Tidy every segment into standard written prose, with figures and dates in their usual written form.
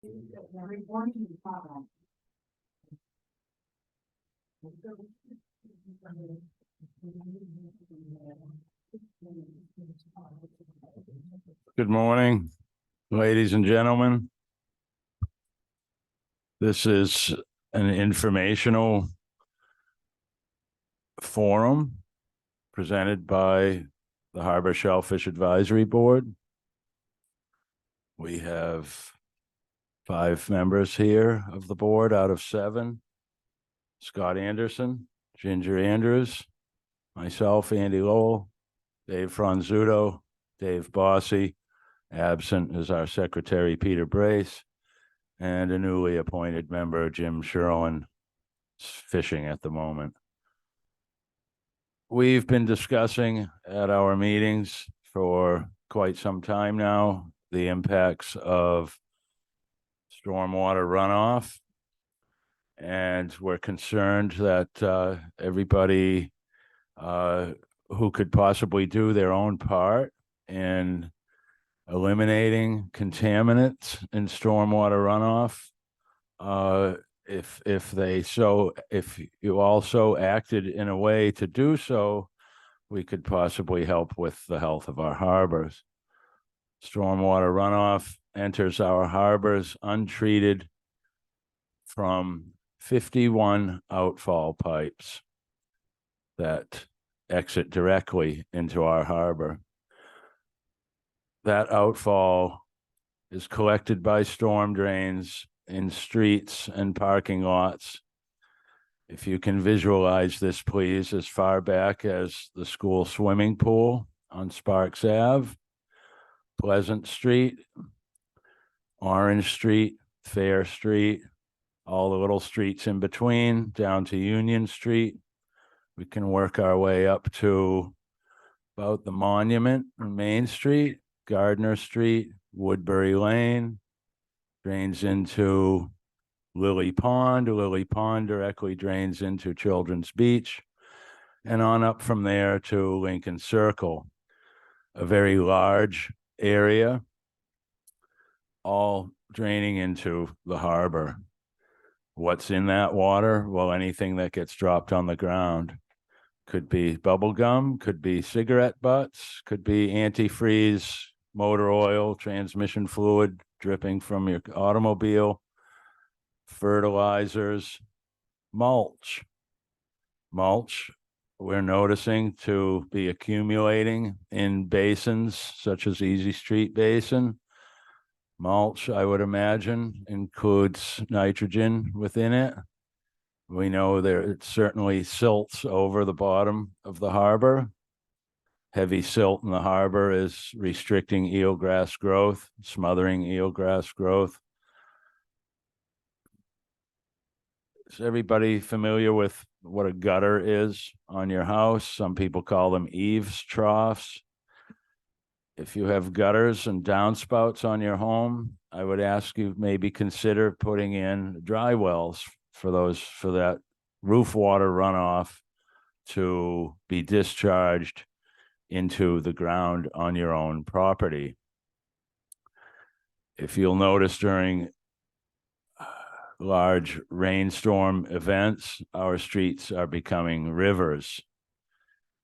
Good morning, ladies and gentlemen. This is an informational forum presented by the Harbor Shellfish Advisory Board. We have 5 members here of the board out of 7. Scott Anderson, Ginger Andrews, myself, Andy Lowell, Dave Franzuto, Dave Bossy. Absent is our secretary, Peter Brace, and a newly appointed member, Jim Sherlin, fishing at the moment. We've been discussing at our meetings for quite some time now the impacts of stormwater runoff, and we're concerned that everybody who could possibly do their own part in eliminating contaminants in stormwater runoff, if you also acted in a way to do so, we could possibly help with the health of our harbors. Stormwater runoff enters our harbors untreated from 51 outfall pipes that exit directly into our harbor. That outfall is collected by storm drains in streets and parking lots. If you can visualize this, please, as far back as the school swimming pool on Sparks Ave, Pleasant Street, Orange Street, Fair Street, all the little streets in between, down to Union Street. We can work our way up to about the Monument on Main Street, Gardner Street, Woodbury Lane, drains into Lily Pond. Lily Pond directly drains into Children's Beach, and on up from there to Lincoln Circle, a very large area, all draining into the harbor. What's in that water? Well, anything that gets dropped on the ground. Could be bubble gum, could be cigarette butts, could be antifreeze, motor oil, transmission fluid dripping from your automobile, fertilizers, mulch. Mulch, we're noticing to be accumulating in basins such as Easy Street Basin. Mulch, I would imagine, includes nitrogen within it. We know there it certainly silts over the bottom of the harbor. Heavy silt in the harbor is restricting eelgrass growth, smothering eelgrass growth. Is everybody familiar with what a gutter is on your house? Some people call them eaves troughs. If you have gutters and downspouts on your home, I would ask you maybe consider putting in dry wells for that roof water runoff to be discharged into the ground on your own property. If you'll notice, during large rainstorm events, our streets are becoming rivers.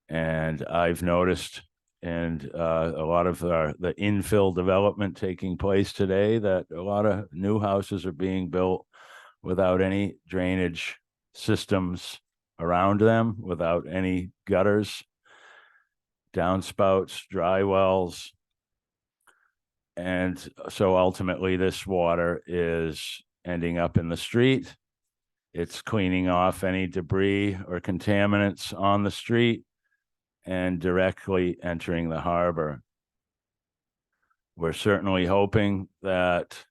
And I've noticed, and a lot of the infill development taking place today, that a lot of new houses are being built without any drainage systems around them, without any gutters, downspouts, dry wells. And so ultimately this water is ending up in the street. It's cleaning off any debris or contaminants on the street and directly entering the harbor. We're certainly hoping that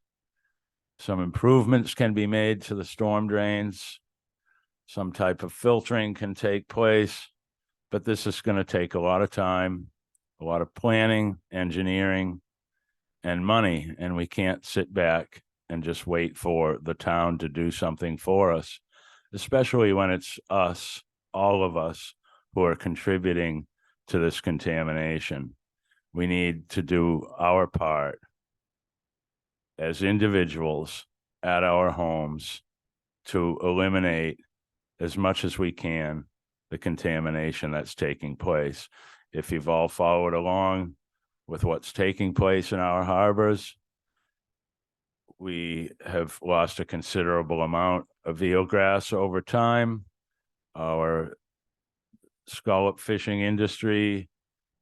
some improvements can be made to the storm drains. Some type of filtering can take place, but this is going to take a lot of time, a lot of planning, engineering, and money. And we can't sit back and just wait for the town to do something for us, especially when it's us, all of us, who are contributing to this contamination. We need to do our part as individuals at our homes to eliminate as much as we can the contamination that's taking place. If you've all followed along with what's taking place in our harbors, we have lost a considerable amount of eelgrass over time. Our scallop fishing industry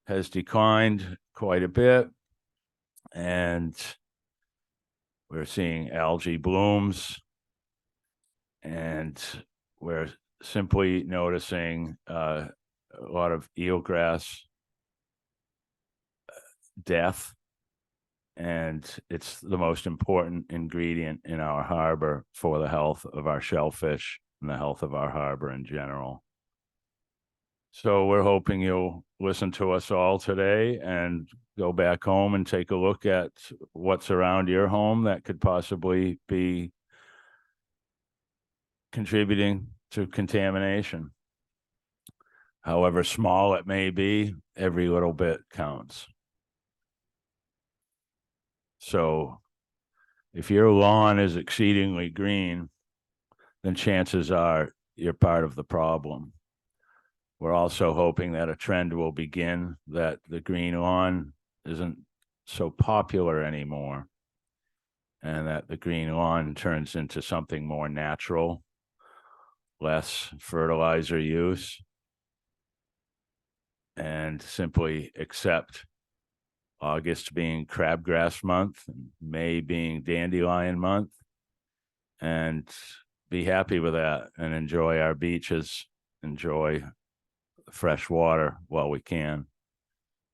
has declined quite a bit, and we're seeing algae blooms, and we're simply noticing a lot of eelgrass death, and it's the most important ingredient in our harbor for the health of our shellfish and the health of our harbor in general. So we're hoping you'll listen to us all today and go back home and take a look at what's around your home that could possibly be contributing to contamination. However small it may be, every little bit counts. So if your lawn is exceedingly green, then chances are you're part of the problem. We're also hoping that a trend will begin that the green lawn isn't so popular anymore, and that the green lawn turns into something more natural, less fertilizer use, and simply accept August being crabgrass month, and May being dandelion month, and be happy with that and enjoy our beaches, enjoy fresh water while we can,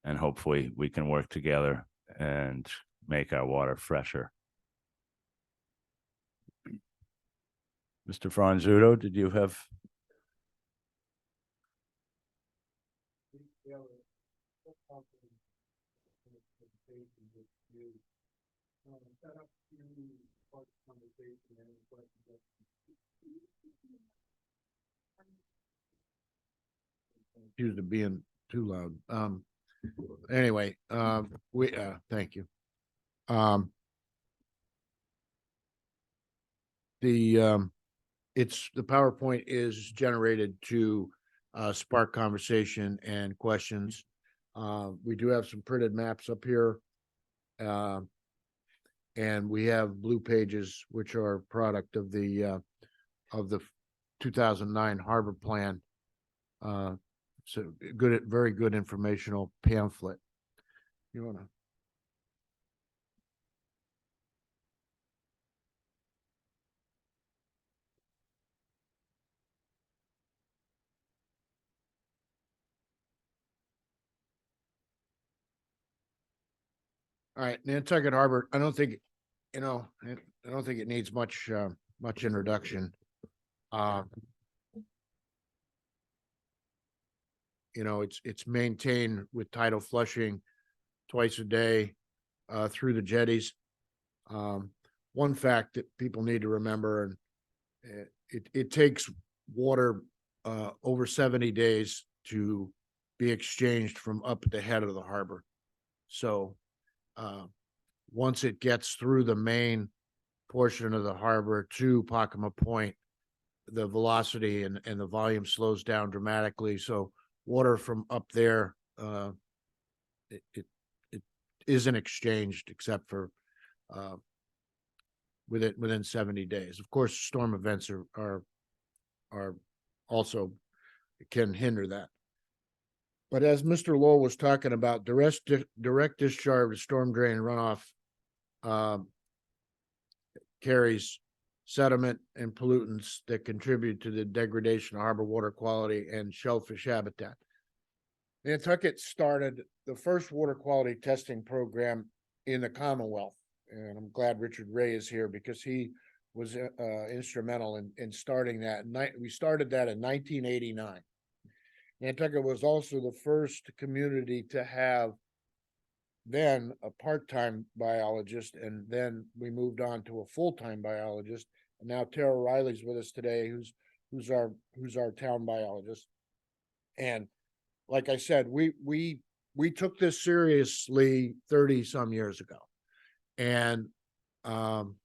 and hopefully we can work together and make our water fresher. Mr. Franzuto, did you have? Accused of being too loud. Anyway, we thank you. It's the PowerPoint is generated to spark conversation and questions. We do have some printed maps up here. And we have blue pages, which are a product of the 2009 Harbor Plan. So good, very good informational pamphlet. You want to? All right, Nantucket Harbor. I don't think, I don't think it needs much introduction. It's maintained with tidal flushing twice a day through the jetties. One fact that people need to remember, and it takes water over 70 days to be exchanged from up at the head of the harbor. So once it gets through the main portion of the harbor to Pacoma Point, the velocity and the volume slows down dramatically. So water from up there, it isn't exchanged except for within 70 days. Of course, storm events are also can hinder that. But as Mr. Lowell was talking about, direct discharge of storm drain runoff carries sediment and pollutants that contribute to the degradation of harbor water quality and shellfish habitat. Nantucket started the first water quality testing program in the Commonwealth, and I'm glad Richard Ray is here because he was instrumental in starting that. We started that in 1989. Nantucket was also the first community to have then a part-time biologist, and then we moved on to a full-time biologist. And now Tara Riley's with us today, who's our town biologist. And like I said, we took this seriously 30 some years ago, and The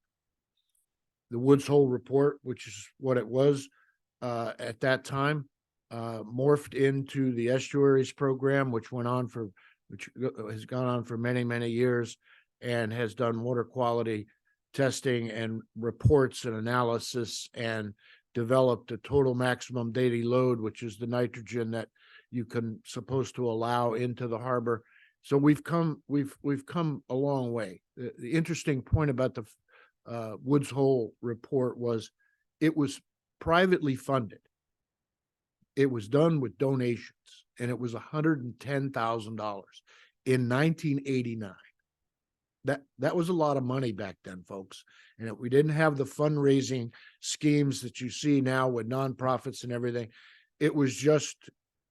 Woods Hole report, which is what it was at that time, morphed into the estuaries program, which has gone on for many, many years and has done water quality testing and reports and analysis and developed a total maximum daily load, which is the nitrogen that you can supposed to allow into the harbor. So we've come a long way. The interesting point about the Woods Hole report was it was privately funded. It was done with donations, and it was $110,000 in 1989. That was a lot of money back then, folks. And we didn't have the fundraising schemes that you see now with nonprofits and everything. It was just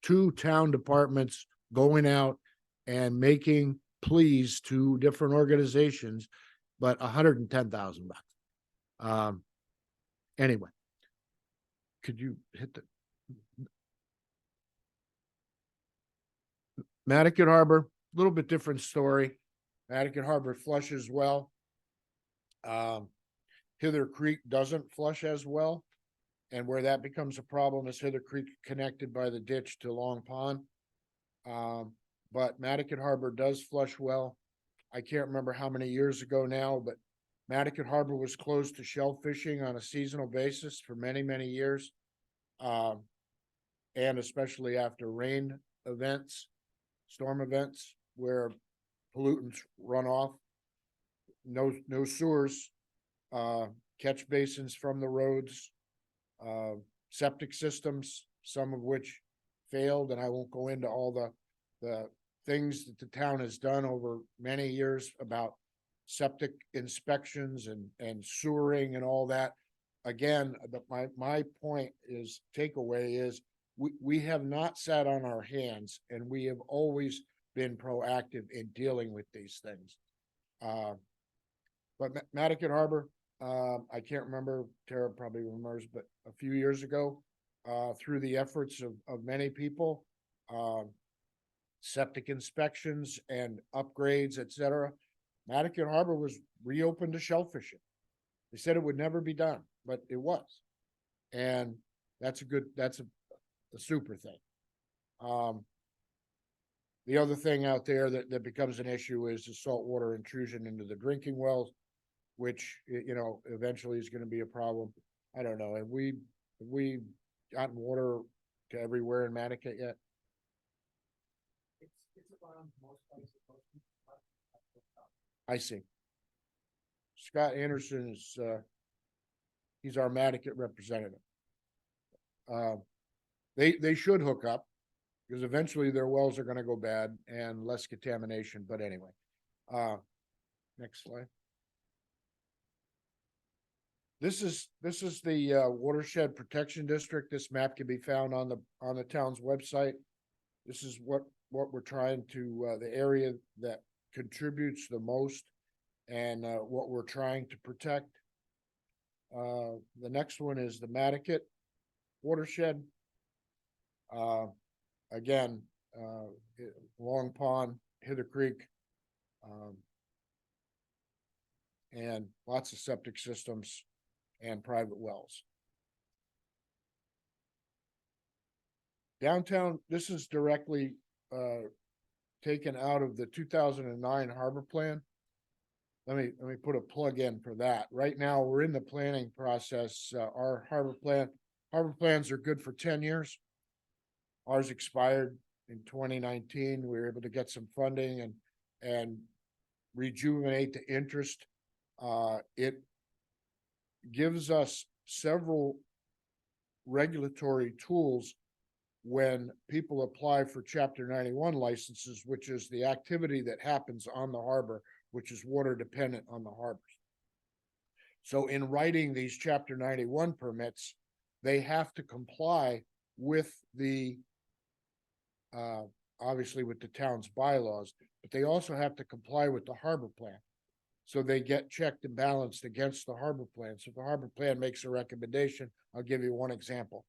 two town departments going out and making pleas to different organizations, but $110,000. Anyway, could you hit the Mattocket Harbor? A little bit different story. Mattocket Harbor flushes well. Hither Creek doesn't flush as well. And where that becomes a problem is Hither Creek connected by the ditch to Long Pond. But Mattocket Harbor does flush well. I can't remember how many years ago now, but Mattocket Harbor was closed to shell fishing on a seasonal basis for many, many years. And especially after rain events, storm events, where pollutants run off, no sewers, catch basins from the roads, septic systems, some of which failed, and I won't go into all the things that the town has done over many years about septic inspections and sewering and all that. Again, my point is, takeaway is, we have not sat on our hands, and we have always been proactive in dealing with these things. But Mattocket Harbor, I can't remember, Tara probably remembers, but a few years ago, through the efforts of many people, septic inspections and upgrades, etc., Mattocket Harbor was reopened to shellfishing. They said it would never be done, but it was. And that's a super thing. The other thing out there that becomes an issue is the saltwater intrusion into the drinking wells, which, you know, eventually is going to be a problem. I don't know. Have we gotten water to everywhere in Mattocket yet? It's around most places. I see. Scott Anderson is, he's our Mattocket representative. They should hook up, because eventually their wells are going to go bad and less contamination. But anyway, next slide. This is the Watershed Protection District. This map can be found on the town's website. This is what we're trying to, the area that contributes the most, and what we're trying to protect. The next one is the Mattocket Watershed. Again, Long Pond, Hither Creek, and lots of septic systems and private wells. Downtown, this is directly taken out of the 2009 harbor plan. Let me put a plug in for that. Right now, we're in the planning process. Our harbor plans are good for 10 years. Ours expired in 2019. We were able to get some funding and rejuvenate the interest. It gives us several regulatory tools when people apply for Chapter 91 licenses, which is the activity that happens on the harbor, which is water dependent on the harbors. So in writing these Chapter 91 permits, they have to comply with the obviously with the town's bylaws, but they also have to comply with the harbor plan. So they get checked and balanced against the harbor plan. So if the harbor plan makes a recommendation, I'll give you one example.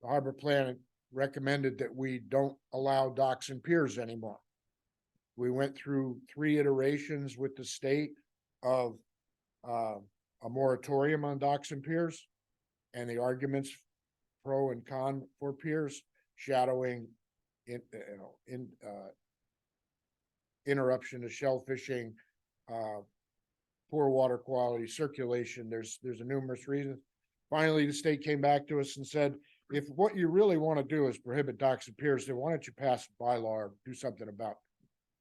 The harbor plan recommended that we don't allow docks and piers anymore. We went through 3 iterations with the state of a moratorium on docks and piers, and the arguments pro and con for piers, shadowing interruption to shellfishing, poor water quality, circulation. There's a numerous reasons. Finally, the state came back to us and said, if what you really want to do is prohibit docks and piers, then why don't you pass a bylaw or do something about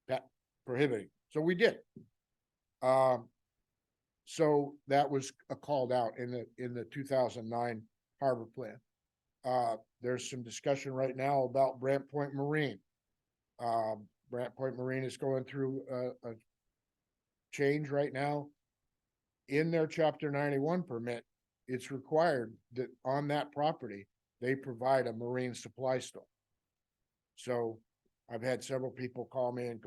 that prohibiting? So we did. So that was called out in the 2009 harbor plan. There's some discussion right now about Brant Point Marine. Brant Point Marine is going through a change right now. In their Chapter 91 permit, it's required that on that property, they provide a marine supply store. So I've had several people call me and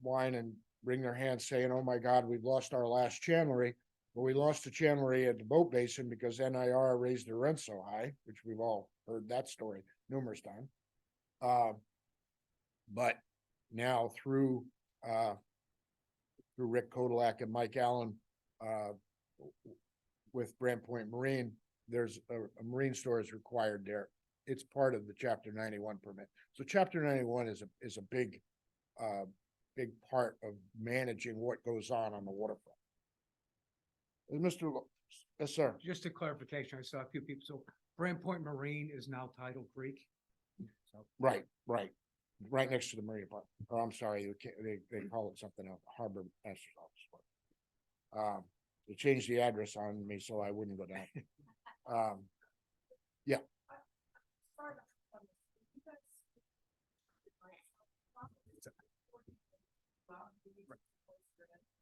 whine and wring their hands saying, oh my God, we've lost our last chandlery. Well, we lost the chandlery at the boat basin because NIR raised the rent so high, which we've all heard that story numerous times. But now through Rick Kodalak and Mike Allen, with Brant Point Marine, there's a marine store is required there. It's part of the Chapter 91 permit. So Chapter 91 is a big part of managing what goes on the waterfront. Mr. Yes, sir. Just a clarification, I saw a few people, so Brant Point Marine is now Tidal Creek? So Right next to the Marine Park. Oh, I'm sorry, they call it something else, Harbor Master's Office. They changed the address on me so I wouldn't go down. Yeah.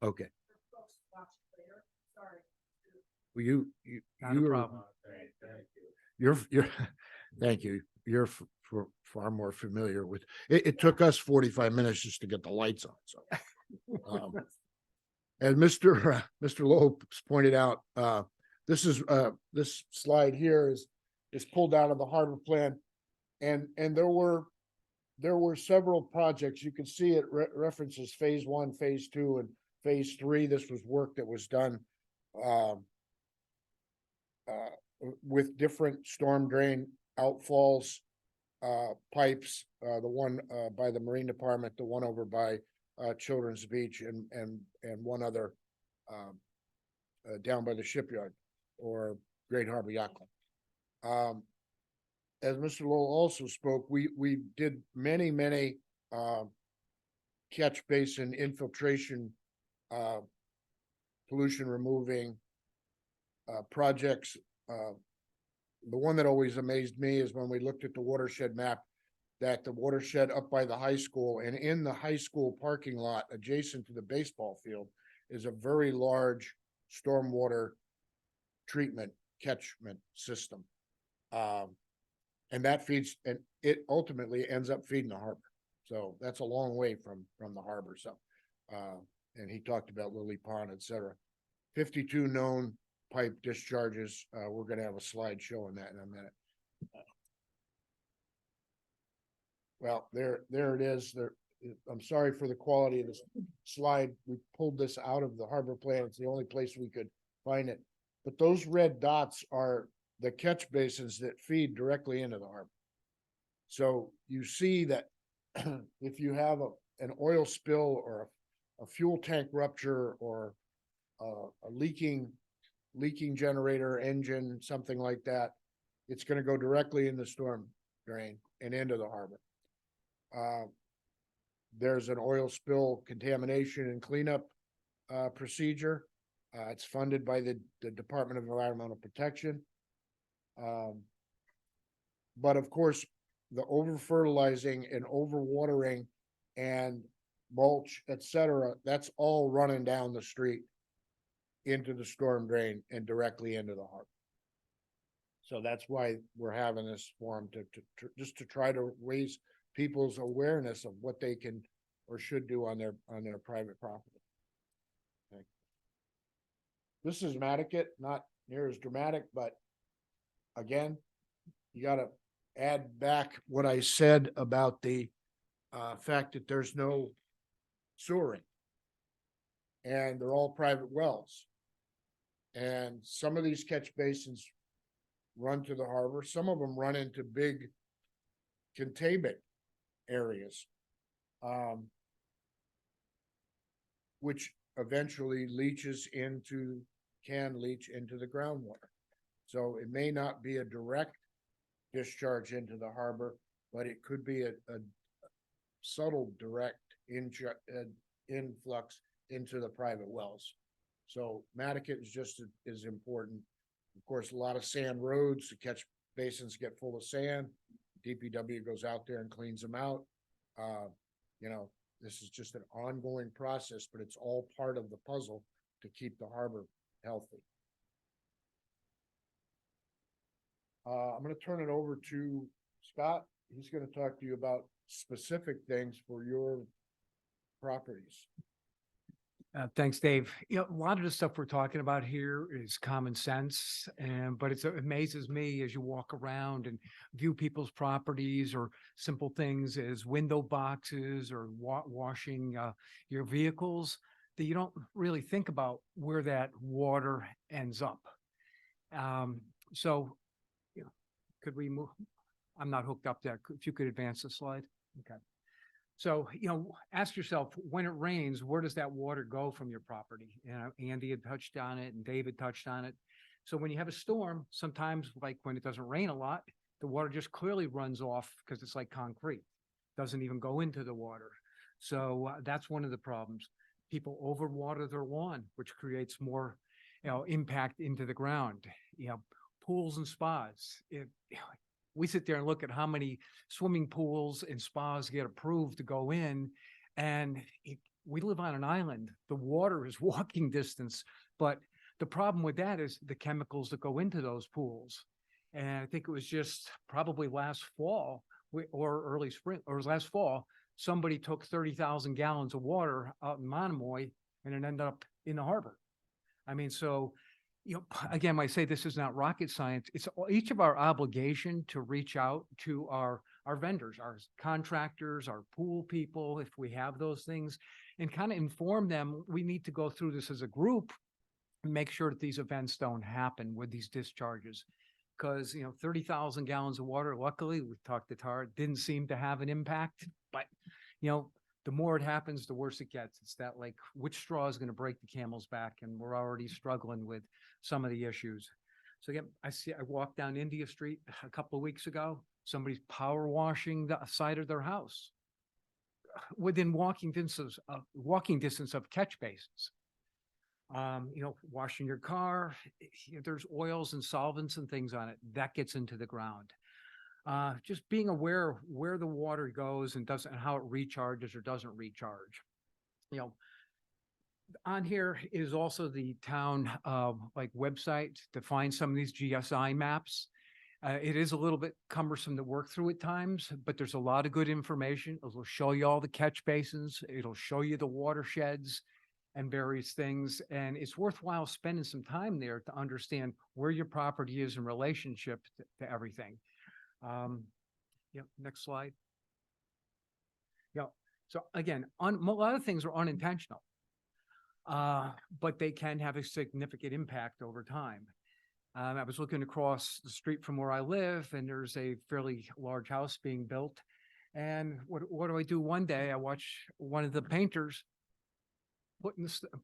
Okay. Well, you not a problem. You're thank you. You're far more familiar with it. It took us 45 minutes just to get the lights on. So, and Mr. Lopes pointed out, this slide here is pulled out of the harbor plan, and there were several projects. You can see it references phase 1, phase 2, and phase 3. This was work that was done with different storm drain outfalls, pipes, the one by the Marine Department, the one over by Children's Beach, and one other down by the shipyard or Great Harbor Yacht Club. As Mr. Lowell also spoke, we did many catch basin infiltration, pollution removing projects. The one that always amazed me is when we looked at the watershed map, that the watershed up by the high school and in the high school parking lot adjacent to the baseball field is a very large stormwater treatment catchment system. And that feeds, and it ultimately ends up feeding the harbor. So that's a long way from the harbor. So, and he talked about Lily Pond, et cetera. 52 known pipe discharges. We're going to have a slide showing that in a minute. Well, there it is. I'm sorry for the quality of this slide. We pulled this out of the harbor plan. It's the only place we could find it. But those red dots are the catch basins that feed directly into the harbor. So you see that if you have an oil spill or a fuel tank rupture or a leaking generator, engine, something like that, it's going to go directly in the storm drain and into the harbor. There's an oil spill contamination and cleanup procedure. It's funded by the Department of Environmental Protection. But of course, the over fertilizing and over watering and mulch, etc., that's all running down the street into the storm drain and directly into the harbor. So that's why we're having this forum to just to try to raise people's awareness of what they can or should do on their private property. Okay. This is Matticat, not near as dramatic, but again, you got to add back what I said about the fact that there's no sewering and they're all private wells. And some of these catch basins run to the harbor, some of them run into big containment areas. Which eventually can leach into the groundwater. So it may not be a direct discharge into the harbor, but it could be a subtle direct influx into the private wells. So Mattocket is just as important. Of course, a lot of sand roads, the catch basins get full of sand. DPW goes out there and cleans them out. This is just an ongoing process, but it's all part of the puzzle to keep the harbor healthy. I'm going to turn it over to Scott. He's going to talk to you about specific things for your properties. Thanks, Dave. A lot of the stuff we're talking about here is common sense, but it amazes me as you walk around and view people's properties or simple things as window boxes or washing your vehicles that you don't really think about where that water ends up. Could we move? I'm not hooked up there. If you could advance the slide. Okay. So, ask yourself, when it rains, where does that water go from your property? Andy had touched on it and David touched on it. So when you have a storm, sometimes like when it doesn't rain a lot, the water just clearly runs off because it's like concrete, doesn't even go into the water. So that's one of the problems. People overwater their lawn, which creates more, impact into the ground. Pools and spas. We sit there and look at how many swimming pools and spas get approved to go in. And we live on an island. The water is walking distance. But the problem with that is the chemicals that go into those pools. And I think it was just probably last fall or early spring, or it was last fall, somebody took 30,000 gallons of water out in Monomoy and it ended up in the harbor. I mean, so again, when I say this is not rocket science, it's each of our obligation to reach out to our vendors, our contractors, our pool people, if we have those things, and kind of inform them. We need to go through this as a group and make sure that these events don't happen with these discharges. Because, 30,000 gallons of water, luckily, we talked to Tara, didn't seem to have an impact. But, the more it happens, the worse it gets. It's that like, which straw is going to break the camel's back? And we're already struggling with some of the issues. So again, I walked down India Street a couple of weeks ago. Somebody's power washing the side of their house within walking distance of catch basins. Washing your car, there's oils and solvents and things on it that gets into the ground. Just being aware of where the water goes and how it recharges or doesn't recharge. On here is also the town website to find some of these GSI maps. It is a little bit cumbersome to work through at times, but there's a lot of good information. It'll show you all the catch basins. It'll show you the watersheds and various things. And it's worthwhile spending some time there to understand where your property is in relationship to everything. Next slide. So again, a lot of things are unintentional, but they can have a significant impact over time. I was looking across the street from where I live, and there's a fairly large house being built. And what do I do one day? I watch one of the painters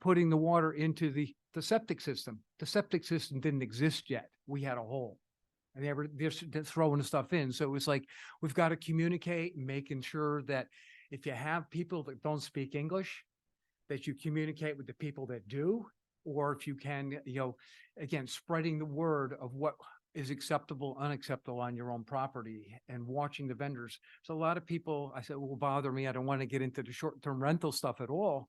putting the water into the septic system. The septic system didn't exist yet. We had a hole. And they were just throwing the stuff in. So it was like, we've got to communicate, making sure that if you have people that don't speak English, that you communicate with the people that do, or if you can, again, spreading the word of what is acceptable, unacceptable on your own property and watching the vendors. So a lot of people, I said, will bother me. I don't want to get into the short-term rental stuff at all,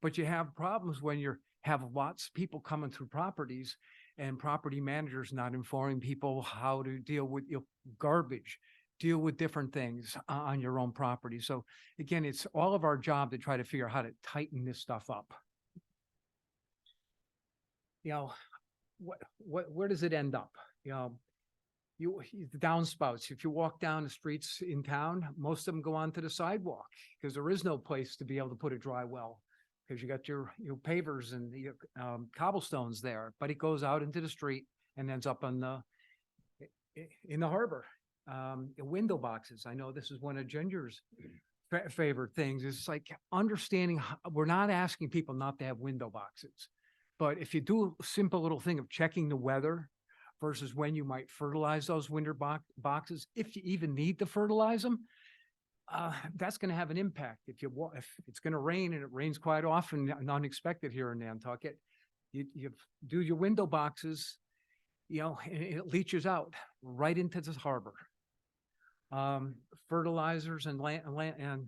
but you have problems when you have lots of people coming through properties and property managers not informing people how to deal with garbage, deal with different things on your own property. So again, it's all of our job to try to figure out how to tighten this stuff up. Where does it end up? The downspouts, if you walk down the streets in town, most of them go onto the sidewalk because there is no place to be able to put a dry well. because you got your pavers and the cobblestones there, but it goes out into the street and ends up on in the harbor. Window boxes. I know this is one of Ginger's favorite things. It's like understanding, we're not asking people not to have window boxes, but if you do a simple little thing of checking the weather versus when you might fertilize those winter boxes, if you even need to fertilize them, that's going to have an impact. If it's going to rain, and it rains quite often and unexpected here in Nantucket, you do your window boxes, and it leaches out right into this harbor. Fertilizers and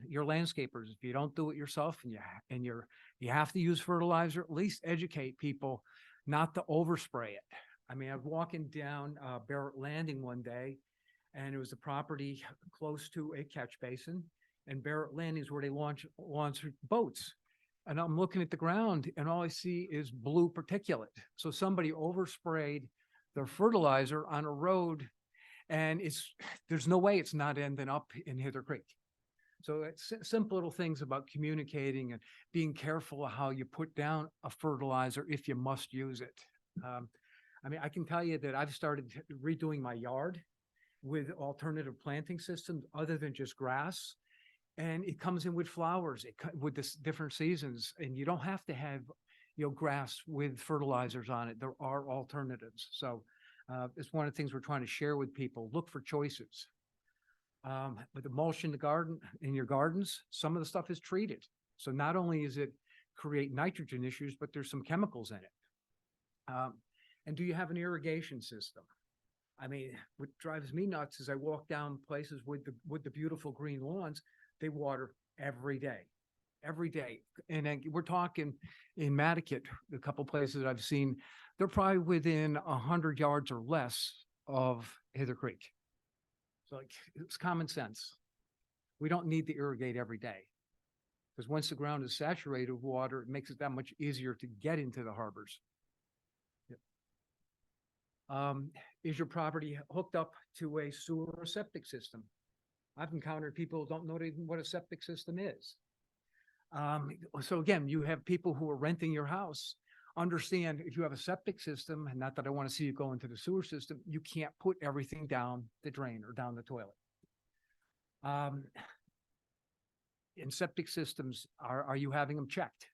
your landscapers, if you don't do it yourself and you have to use fertilizer, at least educate people not to overspray it. I mean, I was walking down Barrett Landing one day, and it was a property close to a catch basin, and Barrett Landing is where they launch boats. And I'm looking at the ground, and all I see is blue particulate. So somebody oversprayed their fertilizer on a road, and there's no way it's not ending up in Hither Creek. So it's simple little things about communicating and being careful of how you put down a fertilizer if you must use it. I mean, I can tell you that I've started redoing my yard with alternative planting systems other than just grass. And it comes in with flowers, with this different seasons, and you don't have to have, grass with fertilizers on it. There are alternatives. So it's one of the things we're trying to share with people. Look for choices. With the mulch in your gardens, some of the stuff is treated. So not only is it create nitrogen issues, but there's some chemicals in it. And do you have an irrigation system? I mean, what drives me nuts is I walk down places with the beautiful green lawns, they water every day. And then we're talking in Mattocket, a couple places I've seen, they're probably within 100 yards or less of Hither Creek. So it's common sense. We don't need to irrigate every day, because once the ground is saturated with water, it makes it that much easier to get into the harbors. Yep. Is your property hooked up to a sewer or septic system? I've encountered people who don't know even what a septic system is. So again, you have people who are renting your house. Understand, if you have a septic system, and not that I want to see you go into the sewer system, you can't put everything down the drain or down the toilet. In septic systems, are you having them checked,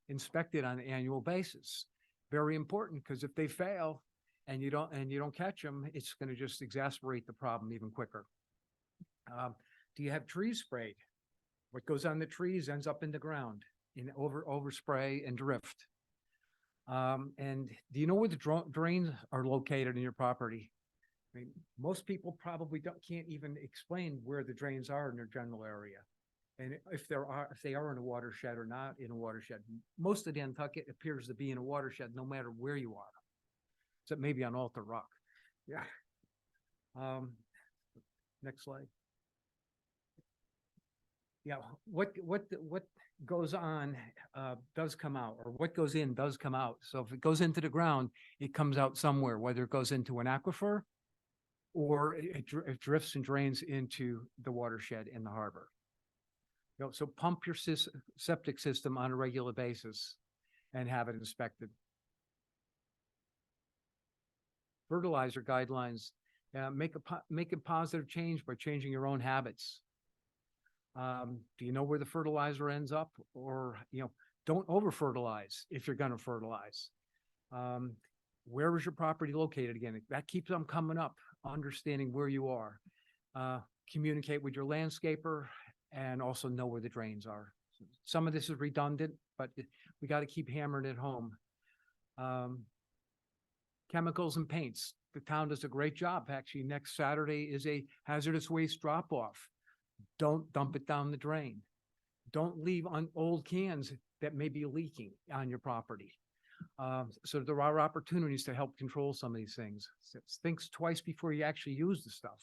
inspected on an annual basis? Very important, because if they fail and you don't catch them, it's going to just exacerbate the problem even quicker. Do you have trees sprayed? What goes on the trees ends up in the ground in overspray and drift. And do you know where the drains are located in your property? I mean, most people probably can't even explain where the drains are in their general area, and if they are in a watershed or not in a watershed. Most of Nantucket appears to be in a watershed, no matter where you are, except maybe on Alta Rock. Yeah. Next slide. Yeah, what goes on does come out, or what goes in does come out. So if it goes into the ground, it comes out somewhere, whether it goes into an aquifer or it drifts and drains into the watershed in the harbor. So pump your septic system on a regular basis and have it inspected. Fertilizer guidelines, make a positive change by changing your own habits. Do you know where the fertilizer ends up? Or, don't over fertilize if you're going to fertilize. Where is your property located again? That keeps on coming up, understanding where you are. Communicate with your landscaper and also know where the drains are. Some of this is redundant, but we got to keep hammering it home. Chemicals and paints. The town does a great job. Actually, next Saturday is a hazardous waste drop-off. Don't dump it down the drain. Don't leave on old cans that may be leaking on your property. So there are opportunities to help control some of these things. So think twice before you actually use the stuff.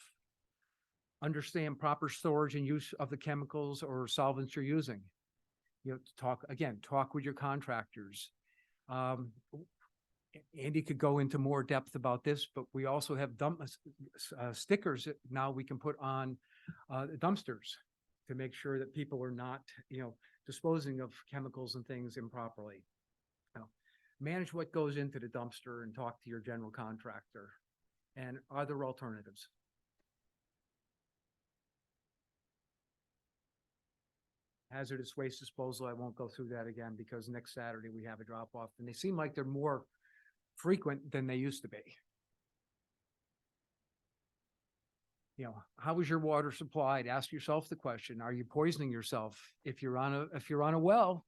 Understand proper storage and use of the chemicals or solvents you're using. Talk with your contractors. Andy could go into more depth about this, but we also have stickers that now we can put on dumpsters to make sure that people are not, disposing of chemicals and things improperly. You know, manage what goes into the dumpster and talk to your general contractor. And are there alternatives? Hazardous waste disposal, I won't go through that again because next Saturday we have a drop off and they seem like they're more frequent than they used to be. You know, how is your water supplied? Ask yourself the question, are you poisoning yourself? If you're on a well,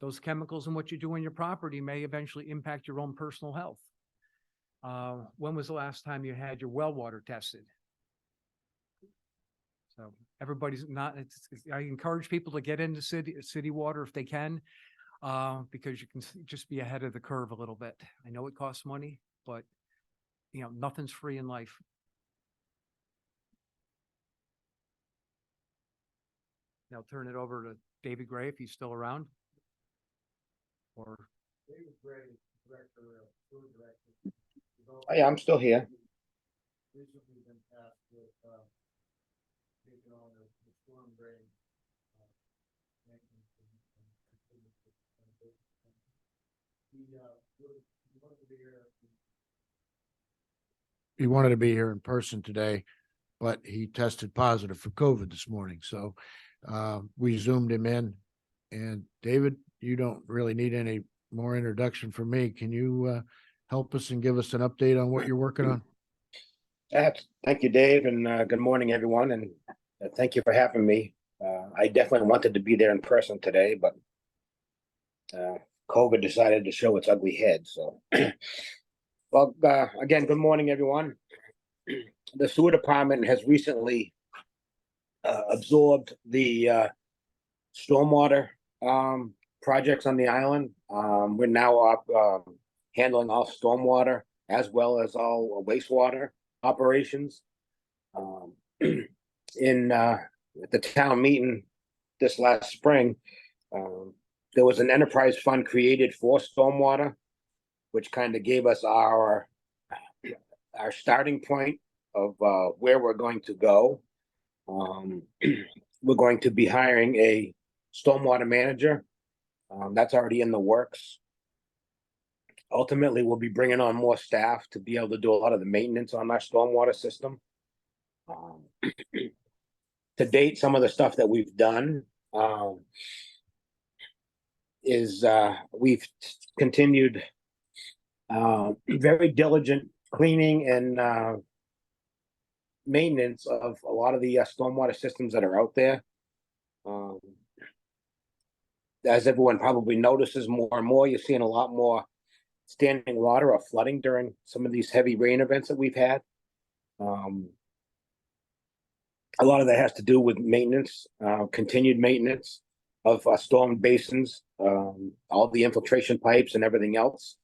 those chemicals and what you do on your property may eventually impact your own personal health. When was the last time you had your well water tested? So everybody's not, I encourage people to get into city water if they can, because you can just be ahead of the curve a little bit. I know it costs money, but you know, nothing's free in life. Now I'll turn it over to David Gray if he's still around. Or David Gray, Director of Food Director. Oh, yeah, I'm still here. Recently been tasked with taking on the storm drain. Maintenance he wanted to be here in person today, but he tested positive for COVID this morning. So we zoomed him in. And David, you don't really need any more introduction from me. Can you help us and give us an update on what you're working on? Thank you, Dave, and good morning, everyone, and thank you for having me. I definitely wanted to be there in person today, but COVID decided to show its ugly head. So, well, again, good morning, everyone. The sewer department has recently absorbed the stormwater projects on the island. We're now handling all stormwater as well as all wastewater operations. In the town meeting this last spring, there was an enterprise fund created for stormwater, which kind of gave us our starting point of where we're going to go. We're going to be hiring a stormwater manager. That's already in the works. Ultimately, we'll be bringing on more staff to be able to do a lot of the maintenance on our stormwater system. To date, some of the stuff that we've done is we've continued very diligent cleaning and maintenance of a lot of the stormwater systems that are out there. As everyone probably notices more and more, you're seeing a lot more standing water or flooding during some of these heavy rain events that we've had. A lot of that has to do with maintenance, continued maintenance of storm basins, all the infiltration pipes and everything else.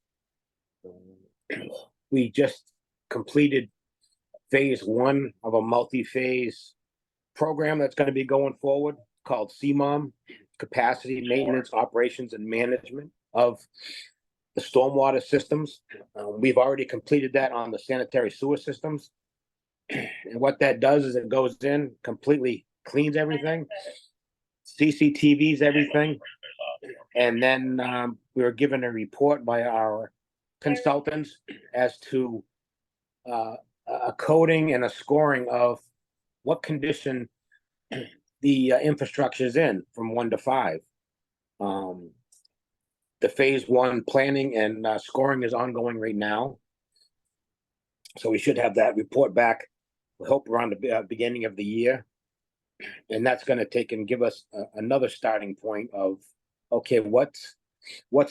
We just completed phase 1 of a multi-phase program that's going to be going forward called CMOM, Capacity Maintenance, Operations, and Management of the Stormwater Systems. We've already completed that on the sanitary sewer systems. And what that does is it goes in, completely cleans everything, CCTVs everything, and then we were given a report by our consultants as to a coding and a scoring of what condition the infrastructure is in from 1 to 5. The phase 1 planning and scoring is ongoing right now. So we should have that report back, we hope, around the beginning of the year. And that's going to take and give us another starting point of, okay, what's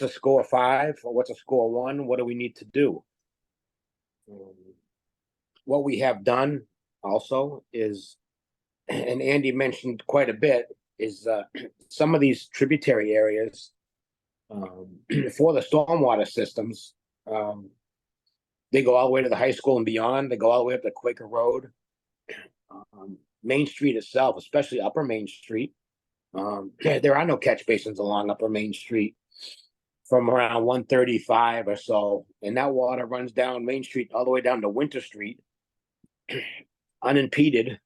a score 5 or what's a score 1? What do we need to do? What we have done also is, and Andy mentioned quite a bit, is some of these tributary areas for the stormwater systems, they go all the way to the high school and beyond. They go all the way up to Quaker Road. Main Street itself, especially Upper Main Street, there are no catch basins along Upper Main Street from around 135 or so. And that water runs down Main Street all the way down to Winter Street, unimpeded,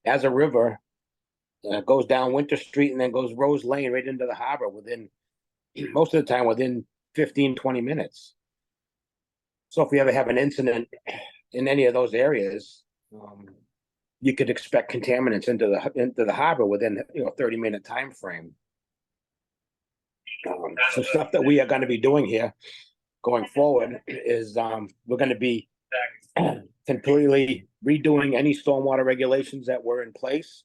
as a river goes down Winter Street and then goes Rose Lane right into the harbor within, most of the time, within 15, 20 minutes. So if we ever have an incident in any of those areas, you could expect contaminants into the harbor within 30-minute time frame. Some stuff that we are going to be doing here going forward is we're going to be completely redoing any stormwater regulations that were in place.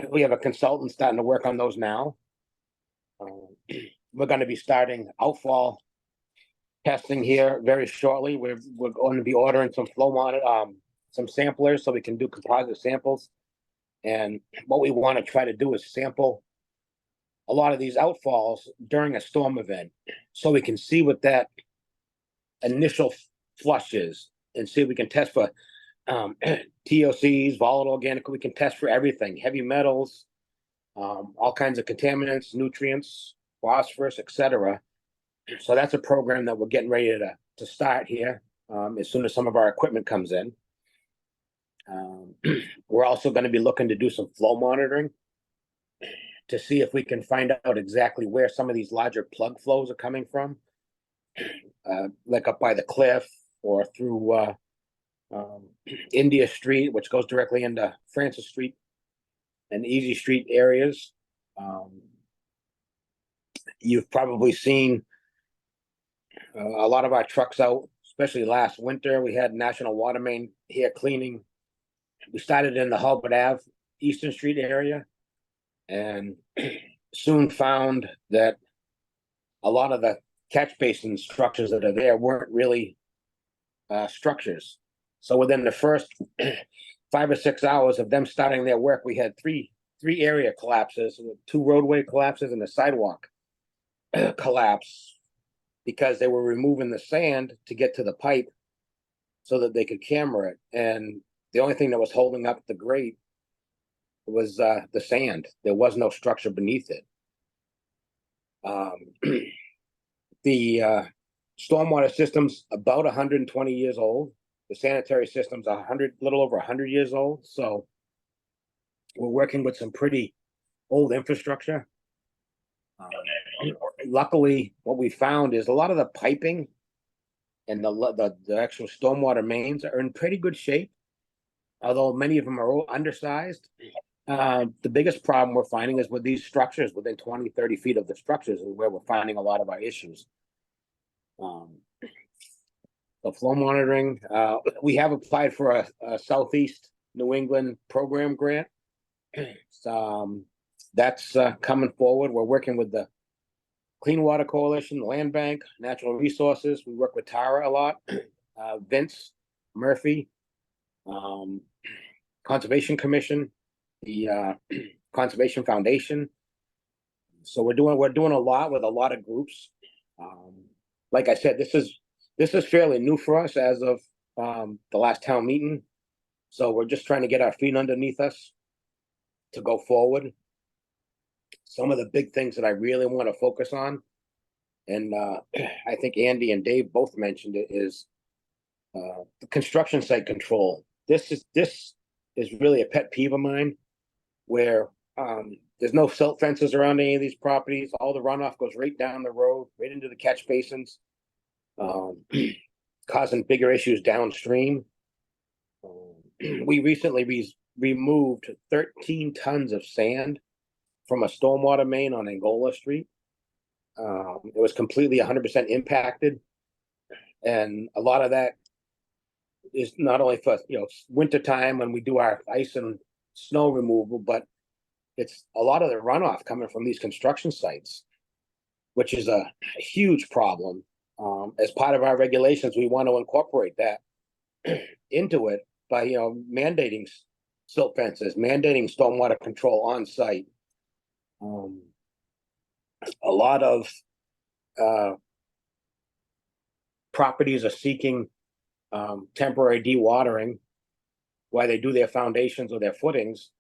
We have a consultant starting to work on those now. We're going to be starting outfall testing here very shortly. We're going to be ordering some flow monitor, some samplers so we can do composite samples. And what we want to try to do is sample a lot of these outfalls during a storm event so we can see what that initial flush is and see if we can test for TOCs, volatile organic. We can test for everything, heavy metals, all kinds of contaminants, nutrients, phosphorus, etc. So that's a program that we're getting ready to start here as soon as some of our equipment comes in. We're also going to be looking to do some flow monitoring to see if we can find out exactly where some of these larger plug flows are coming from, like up by the cliff or through India Street, which goes directly into Francis Street and Easy Street areas. You've probably seen a lot of our trucks out, especially last winter. We had National Water Main here cleaning. We started in the Hulbert Ave, Eastern Street area, and soon found that a lot of the catch basin structures that are there weren't really structures. So within the first 5 or 6 hours of them starting their work, we had three area collapses, 2 roadway collapses and a sidewalk collapse, because they were removing the sand to get to the pipe so that they could camera it. And the only thing that was holding up the grate was the sand. There was no structure beneath it. The stormwater system's about 120 years old. The sanitary system's little over 100 years old. So we're working with some pretty old infrastructure. Luckily, what we found is a lot of the piping and the actual stormwater mains are in pretty good shape, although many of them are undersized. The biggest problem we're finding is with these structures within 20, 30 feet of the structures is where we're finding a lot of our issues. The flow monitoring, we have applied for a Southeast New England program grant. That's coming forward. We're working with the Clean Water Coalition, the Land Bank, Natural Resources. We work with Tara a lot, Vince Murphy, Conservation Commission, the Conservation Foundation. So we're doing a lot with a lot of groups. Like I said, this is fairly new for us as of the last town meeting. So we're just trying to get our feet underneath us to go forward. Some of the big things that I really want to focus on, and I think Andy and Dave both mentioned it, is the construction site control. This is really a pet peeve of mine, where there's no silt fences around any of these properties. All the runoff goes right down the road, right into the catch basins, causing bigger issues downstream. We recently removed 13 tons of sand from a stormwater main on Angola Street. It was completely 100% impacted. And a lot of that is not only for, winter time when we do our ice and snow removal, but it's a lot of the runoff coming from these construction sites, which is a huge problem. As part of our regulations, we want to incorporate that into it by, mandating silt fences, mandating stormwater control on site. A lot of properties are seeking temporary dewatering while they do their foundations or their footings.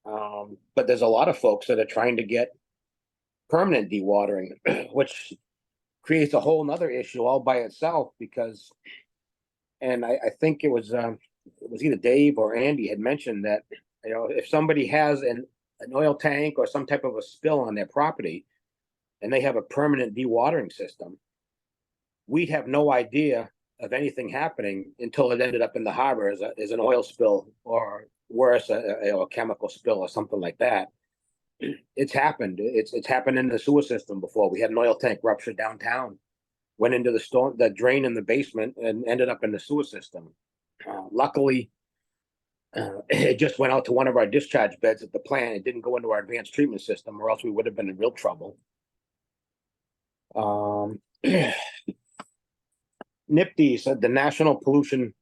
But there's a lot of folks that are trying to get permanent dewatering, which creates a whole nother issue all by itself, because, and I think it was either Dave or Andy had mentioned that, if somebody has an oil tank or some type of a spill on their property, and they have a permanent dewatering system, we'd have no idea of anything happening until it ended up in the harbor as an oil spill, or worse, a chemical spill or something like that. It's happened. It's happened in the sewer system before. We had an oil tank rupture downtown, went into the drain in the basement, and ended up in the sewer system. Luckily, it just went out to one of our discharge beds at the plant. It didn't go into our advanced treatment system, or else we would have been in real trouble. NIPDES, the National Pollution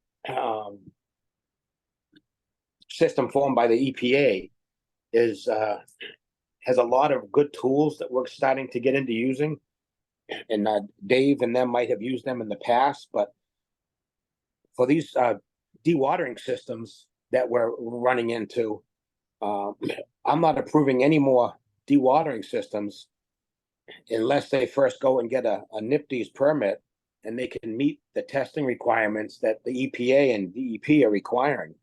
System formed by the EPA, has a lot of good tools that we're starting to get into using. And Dave and them might have used them in the past, but for these dewatering systems that we're running into, I'm not approving any more dewatering systems unless they first go and get a NIPDES permit and they can meet the testing requirements that the EPA and DEP are requiring.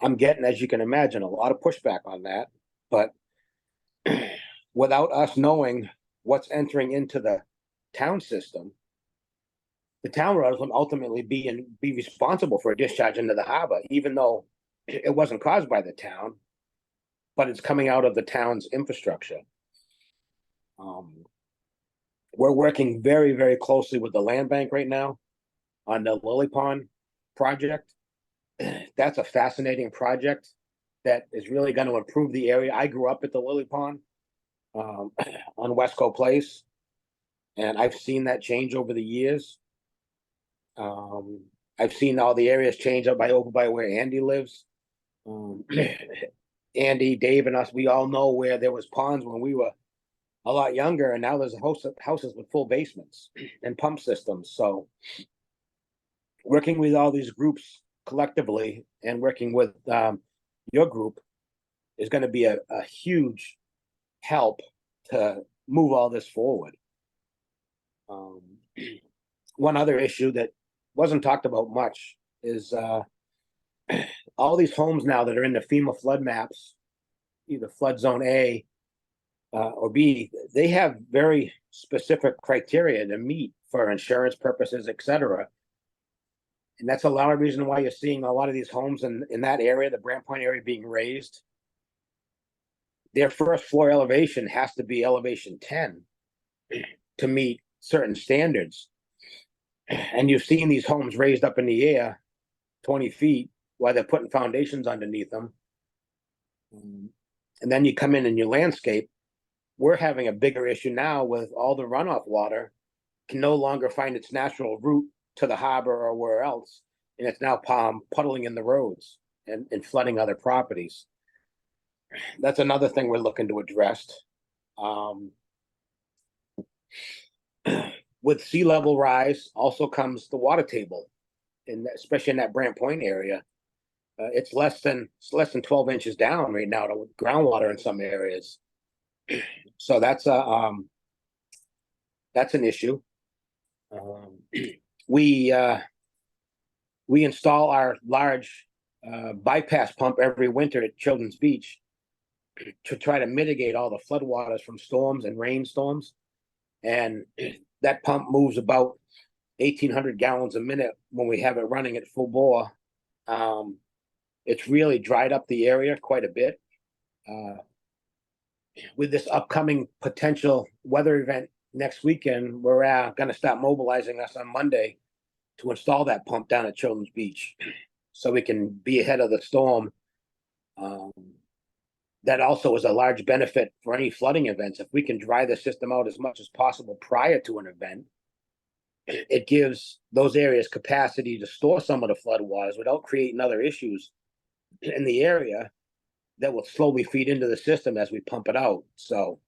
I'm getting, as you can imagine, a lot of pushback on that, but without us knowing what's entering into the town system, the town will ultimately be responsible for a discharge into the harbor, even though it wasn't caused by the town, but it's coming out of the town's infrastructure. We're working very, very closely with the land bank right now on the Lily Pond project. That's a fascinating project that is really going to improve the area. I grew up at the Lily Pond on Westco Place, and I've seen that change over the years. I've seen all the areas change over by where Andy lives. Andy, Dave, and us, we all know where there was ponds when we were a lot younger, and now there's a host of houses with full basements and pump systems. So working with all these groups collectively and working with your group is going to be a huge help to move all this forward. One other issue that wasn't talked about much is all these homes now that are in the FEMA flood maps, either flood zone A or B, they have very specific criteria to meet for insurance purposes, etc. And that's a lot of reason why you're seeing a lot of these homes in that area, the Brant Point area, being raised. Their first floor elevation has to be elevation 10 to meet certain standards. And you've seen these homes raised up in the air 20 feet while they're putting foundations underneath them. And then you come in and you landscape. We're having a bigger issue now with all the runoff water can no longer find its natural route to the harbor or where else, and it's now puddling in the roads and flooding other properties. That's another thing we're looking to address. With sea level rise also comes the water table, and especially in that Brant Point area. It's less than 12 inches down right now to groundwater in some areas. So that's an issue. We install our large bypass pump every winter at Children's Beach to try to mitigate all the floodwaters from storms and rainstorms. And that pump moves about 1,800 gallons a minute when we have it running at full bore. It's really dried up the area quite a bit. With this upcoming potential weather event next weekend, we're going to start mobilizing us on Monday to install that pump down at Children's Beach so we can be ahead of the storm. That also is a large benefit for any flooding events. If we can dry the system out as much as possible prior to an event, it gives those areas capacity to store some of the flood waters without creating other issues in the area that will slowly feed into the system as we pump it out. So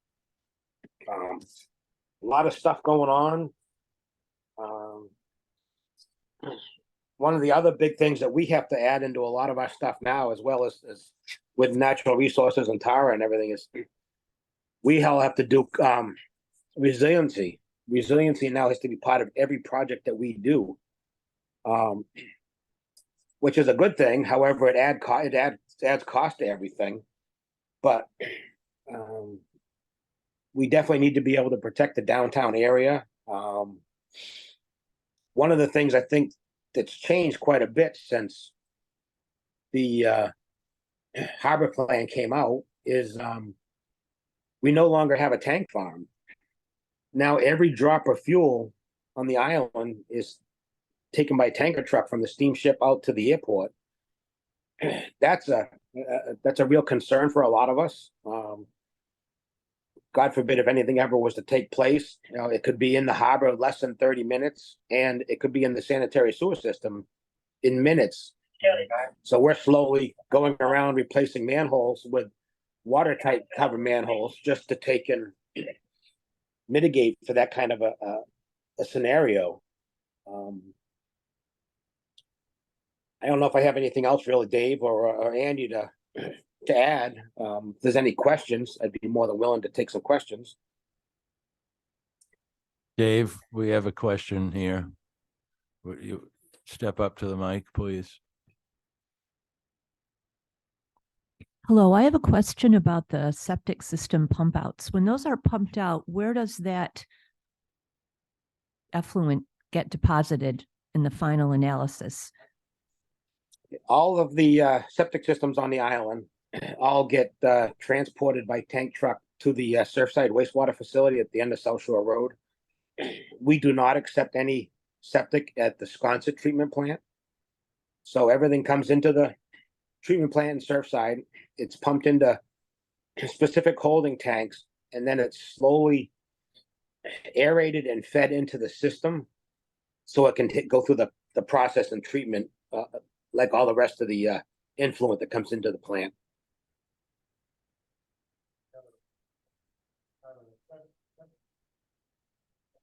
a lot of stuff going on. One of the other big things that we have to add into a lot of our stuff now, as well as with natural resources and Tara and everything, is we all have to do resiliency. Resiliency now has to be part of every project that we do, which is a good thing. However, it adds cost to everything. but we definitely need to be able to protect the downtown area. One of the things I think that's changed quite a bit since the harbor plan came out is we no longer have a tank farm. Now every drop of fuel on the island is taken by tanker truck from the steamship out to the airport. That's a real concern for a lot of us. God forbid if anything ever was to take place, you know, it could be in the harbor less than 30 minutes, and it could be in the sanitary sewer system in minutes. So we're slowly going around replacing manholes with watertight cover manholes just to take and mitigate for that kind of a scenario. I don't know if I have anything else really, Dave or Andy, to add. If there's any questions, I'd be more than willing to take some questions. Dave, we have a question here. Would you step up to the mic, please? Hello, I have a question about the septic system pump outs. When those are pumped out, where does that effluent get deposited in the final analysis? All of the septic systems on the island all get transported by tank truck to the Surfside wastewater facility at the end of South Shore Road. We do not accept any septic at the Sconset treatment plant. So everything comes into the treatment plant in Surfside. It's pumped into specific holding tanks, and then it's slowly aerated and fed into the system so it can go through the process and treatment like all the rest of the influent that comes into the plant.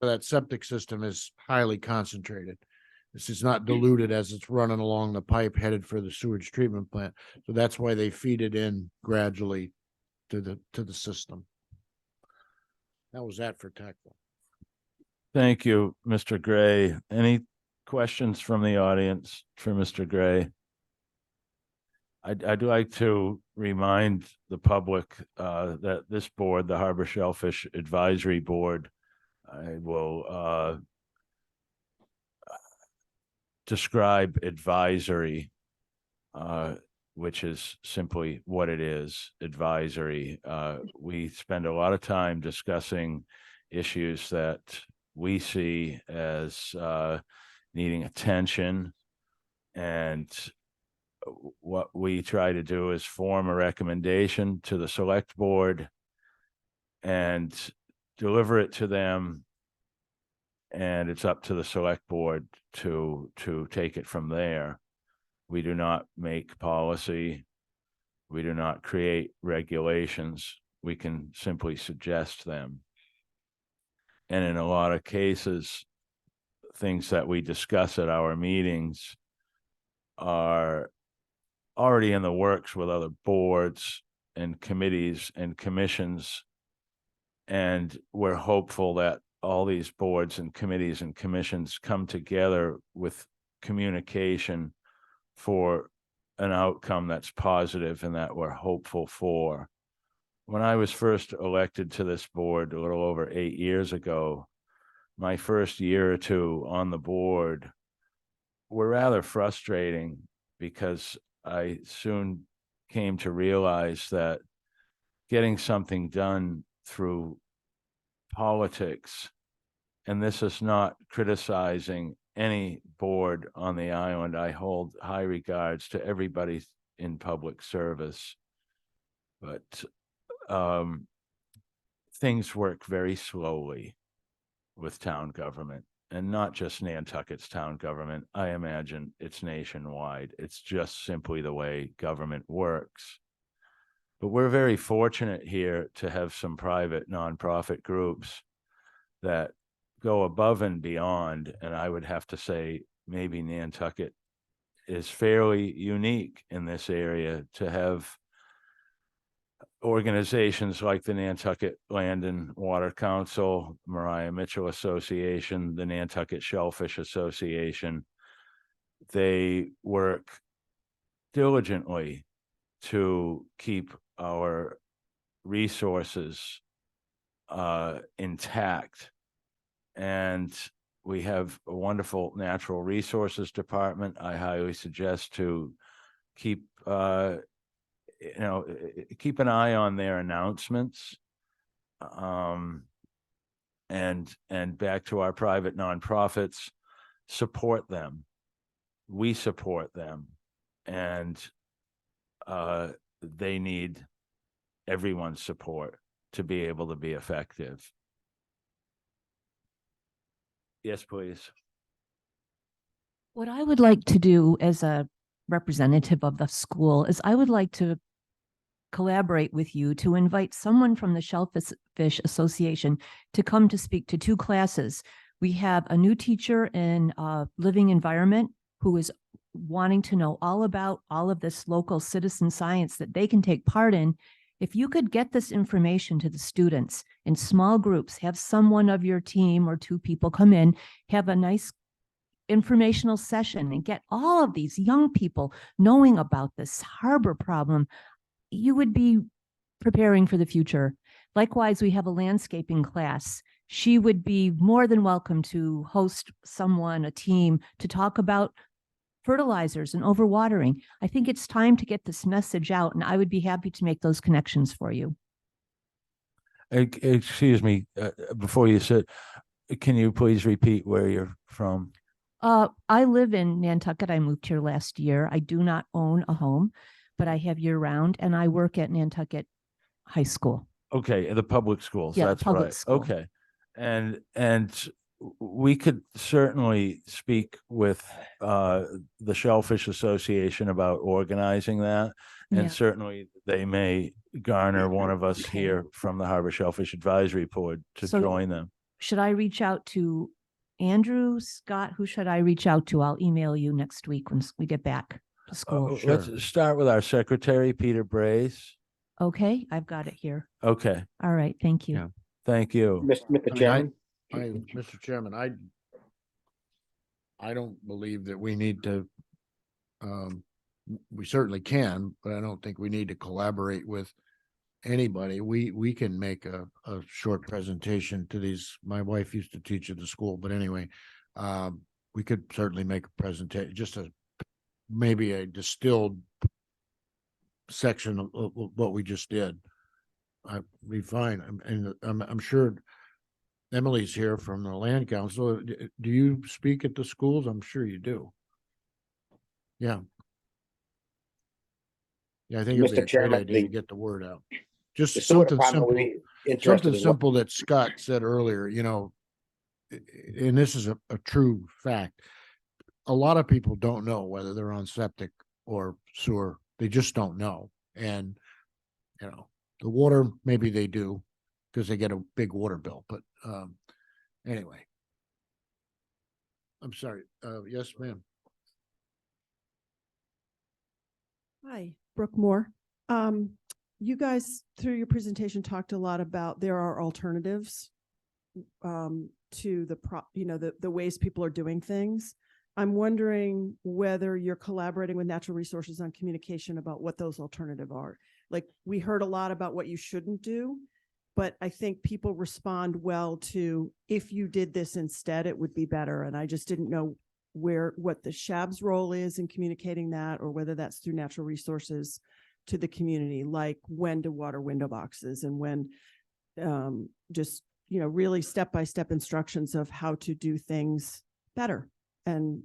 That septic system is highly concentrated. This is not diluted as it's running along the pipe headed for the sewage treatment plant. So that's why they feed it in gradually to the system. That was that for technical. Thank you, Mr. Gray. Any questions from the audience for Mr. Gray? I'd like to remind the public that this board, the Harbor Shellfish Advisory Board, I will describe advisory, which is simply what it is, advisory. We spend a lot of time discussing issues that we see as needing attention, and what we try to do is form a recommendation to the select board and deliver it to them, and it's up to the select board to take it from there. We do not make policy. We do not create regulations. We can simply suggest them. And in a lot of cases, things that we discuss at our meetings are already in the works with other boards and committees and commissions. And we're hopeful that all these boards and committees and commissions come together with communication for an outcome that's positive and that we're hopeful for. When I was first elected to this board a little over 8 years ago, my first year or two on the board were rather frustrating because I soon came to realize that getting something done through politics, and this is not criticizing any board on the island. I hold high regards to everybody in public service, but things work very slowly with town government, and not just Nantucket's town government. I imagine it's nationwide. It's just simply the way government works. But we're very fortunate here to have some private nonprofit groups that go above and beyond. And I would have to say maybe Nantucket is fairly unique in this area to have organizations like the Nantucket Land and Water Council, Mariah Mitchell Association, the Nantucket Shellfish Association. They work diligently to keep our resources intact. And we have a wonderful natural resources department. I highly suggest to keep keep an eye on their announcements. And back to our private nonprofits, support them. We support them, and they need everyone's support to be able to be effective. Yes, please. What I would like to do as a representative of the school is I would like to collaborate with you to invite someone from the Shellfish Association to come to speak to 2 classes. We have a new teacher in living environment who is wanting to know all about all of this local citizen science that they can take part in. If you could get this information to the students in small groups, have someone of your team or 2 people come in, have a nice informational session and get all of these young people knowing about this harbor problem, you would be preparing for the future. Likewise, we have a landscaping class. She would be more than welcome to host someone, a team, to talk about fertilizers and overwatering. I think it's time to get this message out, and I would be happy to make those connections for you. Excuse me, before you sit, can you please repeat where you're from? I live in Nantucket. I moved here last year. I do not own a home, but I have year round, and I work at Nantucket High School. Okay, the public schools, Yeah, the that's public right. school. Okay. And we could certainly speak with the Shellfish Association about organizing that. And Yeah. certainly they may garner one of us Okay. here from the Harbor Shellfish Advisory Board to So- join them. Should I reach out to Andrew, Scott? Who should I reach out to? I'll email you next week when we get back to school. Sure. Let's start with our secretary, Peter Brace. Okay, I've got it here. Okay, All right, thank you. Yeah. thank you. Mr. Chairman, Mr. Chairman, I don't believe that we need to, we certainly can, but I don't think we need to collaborate with anybody. We can make a short presentation to these. My wife used to teach at the school, but anyway, we could certainly make a presentation, just maybe a distilled section of what we just did. I'd be fine. I'm sure Emily's here from the land council. Do you speak at the schools? I'm sure you do. Yeah. Yeah, I think it'd be Mr. a great Chairman, idea to the get the word out. Just sewer something department simple, would be interested something in simple that Scott said earlier, and this is a true fact. A lot of people don't know whether they're on septic or sewer. They just don't know. And, the water, maybe they do because they get a big water bill, but, anyway. I'm sorry. Yes, ma'am. Hi, Brooke Moore. You guys, through your presentation, talked a lot about there are alternatives to the ways people are doing things. I'm wondering whether you're collaborating with natural resources on communication about what those alternatives are. Like, we heard a lot about what you shouldn't do, but I think people respond well to, if you did this instead, it would be better. And I just didn't know what the SHAB's role is in communicating that, or whether that's through natural resources to the community, like when to water window boxes and when just, really step-by-step instructions of how to do things better and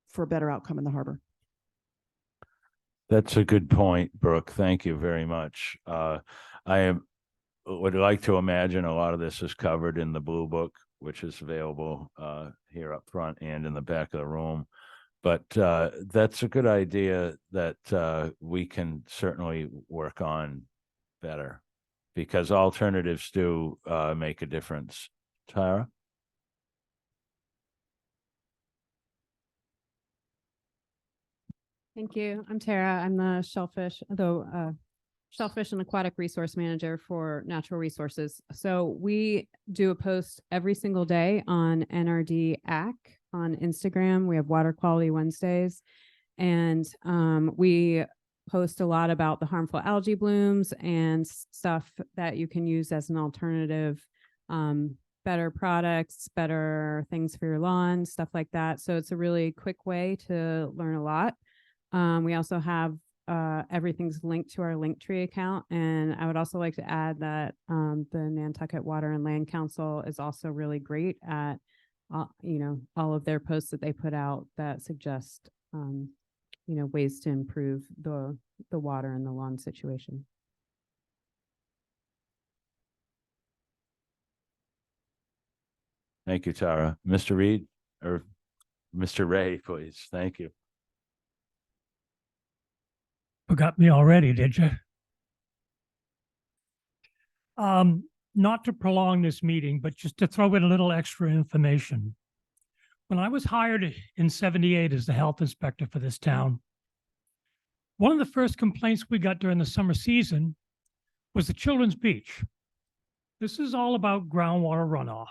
for a better outcome in the harbor. That's a good point, Brooke. Thank you very much. Would like to imagine a lot of this is covered in the Blue Book, which is available here up front and in the back of the room. But that's a good idea that we can certainly work on better, because alternatives do make a difference. Tara? Thank you. I'm Tara. I'm the Shellfish and Aquatic Resource Manager for Natural Resources. So we do a post every single day on NRD AC on Instagram. We have Water Quality Wednesdays, and we post a lot about the harmful algae blooms and stuff that you can use as an alternative, better products, better things for your lawn, stuff like that. So it's a really quick way to learn a lot. We also have everything's linked to our Linktree account. And I would also like to add that the Nantucket Water and Land Council is also really great at, all of their posts that they put out that suggest, ways to improve the water and the lawn situation. Thank you, Tara. Mr. Reed or Mr. Ray, please. Thank you. Forgot me already, did you? Not to prolong this meeting, but just to throw in a little extra information. When I was hired in '78 as the health inspector for this town, one of the first complaints we got during the summer season was the Children's Beach. This is all about groundwater runoff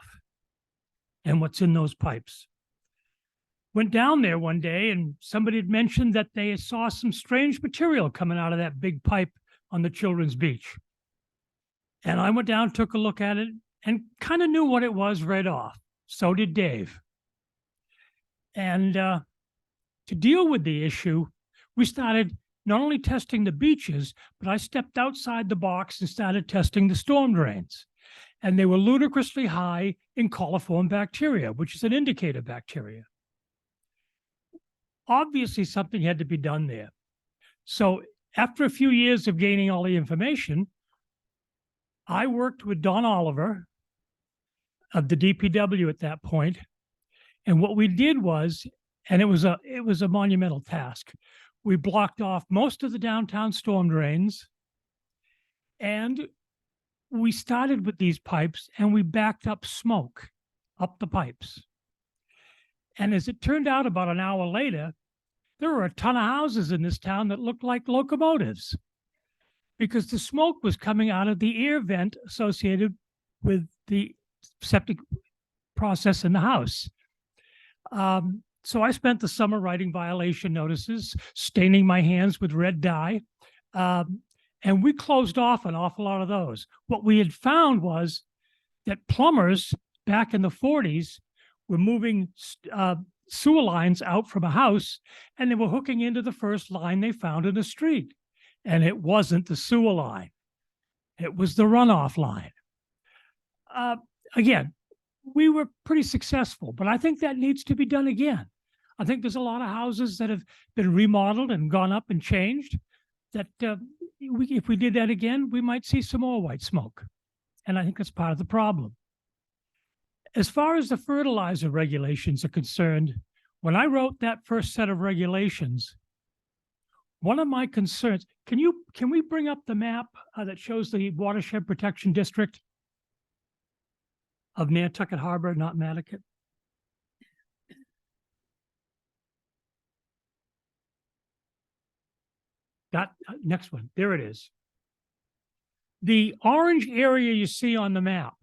and what's in those pipes. Went down there one day and somebody had mentioned that they saw some strange material coming out of that big pipe on the Children's Beach. And I went down, took a look at it, and kind of knew what it was right off. So did Dave. And to deal with the issue, we started not only testing the beaches, but I stepped outside the box and started testing the storm drains. And they were ludicrously high in coliform bacteria, which is an indicator bacteria. Obviously, something had to be done there. So after a few years of gaining all the information, I worked with Don Oliver of the DPW at that point. And what we did was, and it was a monumental task, we blocked off most of the downtown storm drains, and we started with these pipes and we backed up smoke up the pipes. And as it turned out, about an hour later, there were a ton of houses in this town that looked like locomotives because the smoke was coming out of the air vent associated with the septic process in the house. So I spent the summer writing violation notices, staining my hands with red dye, and we closed off an awful lot of those. What we had found was that plumbers back in the 40s were moving sewer lines out from a house, and they were hooking into the first line they found in the street. And it wasn't the sewer line. It was the runoff line. Again, we were pretty successful, but I think that needs to be done again. I think there's a lot of houses that have been remodeled and gone up and changed that if we did that again, we might see some more white smoke. And I think that's part of the problem. As far as the fertilizer regulations are concerned, when I wrote that first set of regulations, one of my concerns, can we bring up the map that shows the Watershed Protection District of Nantucket Harbor, not Mattocket? That next one, there it is. The orange area you see on the map,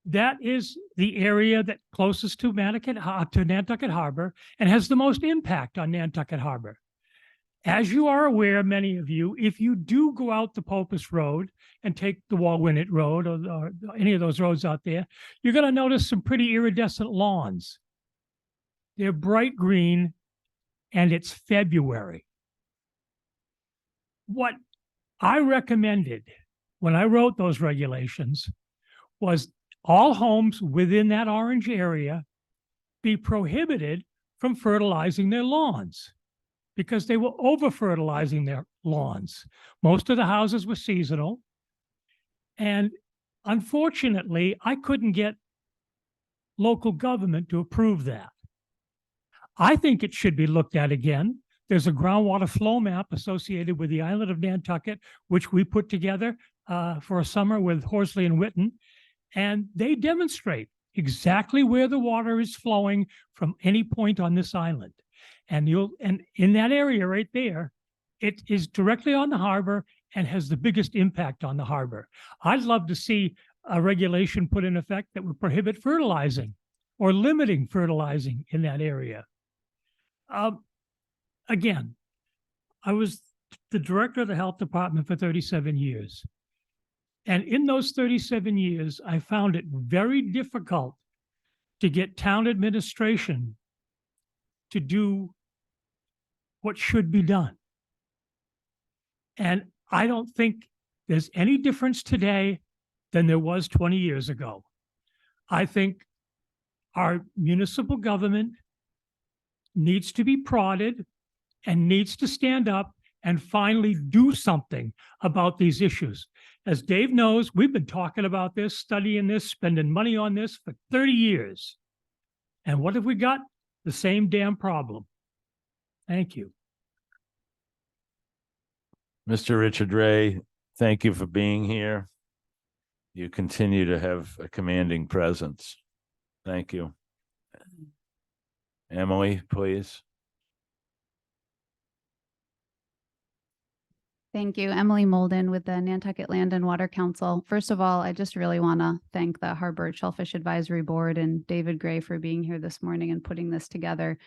that is the area that closest to Nantucket Harbor and has the most impact on Nantucket Harbor. As you are aware, many of you, if you do go out the Popus Road and take the Walwinnett Road or any of those roads out there, you're going to notice some pretty iridescent lawns. They're bright green, and it's February. What I recommended when I wrote those regulations was all homes within that orange area be prohibited from fertilizing their lawns because they were over-fertilizing their lawns. Most of the houses were seasonal. And unfortunately, I couldn't get local government to approve that. I think it should be looked at again. There's a groundwater flow map associated with the island of Nantucket, which we put together for a summer with Horsley and Witten. And they demonstrate exactly where the water is flowing from any point on this island. And in that area right there, it is directly on the harbor and has the biggest impact on the harbor. I'd love to see a regulation put in effect that would prohibit fertilizing or limiting fertilizing in that area. Again, I was the director of the health department for 37 years. And in those 37 years, I found it very difficult to get town administration to do what should be done. And I don't think there's any difference today than there was 20 years ago. I think our municipal government needs to be prodded and needs to stand up and finally do something about these issues. As Dave knows, we've been talking about this, studying this, spending money on this for 30 years. And what have we got? The same damn problem. Thank you. Mr. Richard Ray, thank you for being here. You continue to have a commanding presence. Thank you. Emily, please. Thank you. Emily Molden with the Nantucket Land and Water Council. First of all, I just really want to thank the Harbor Shellfish Advisory Board and David Gray for being here this morning and putting this together.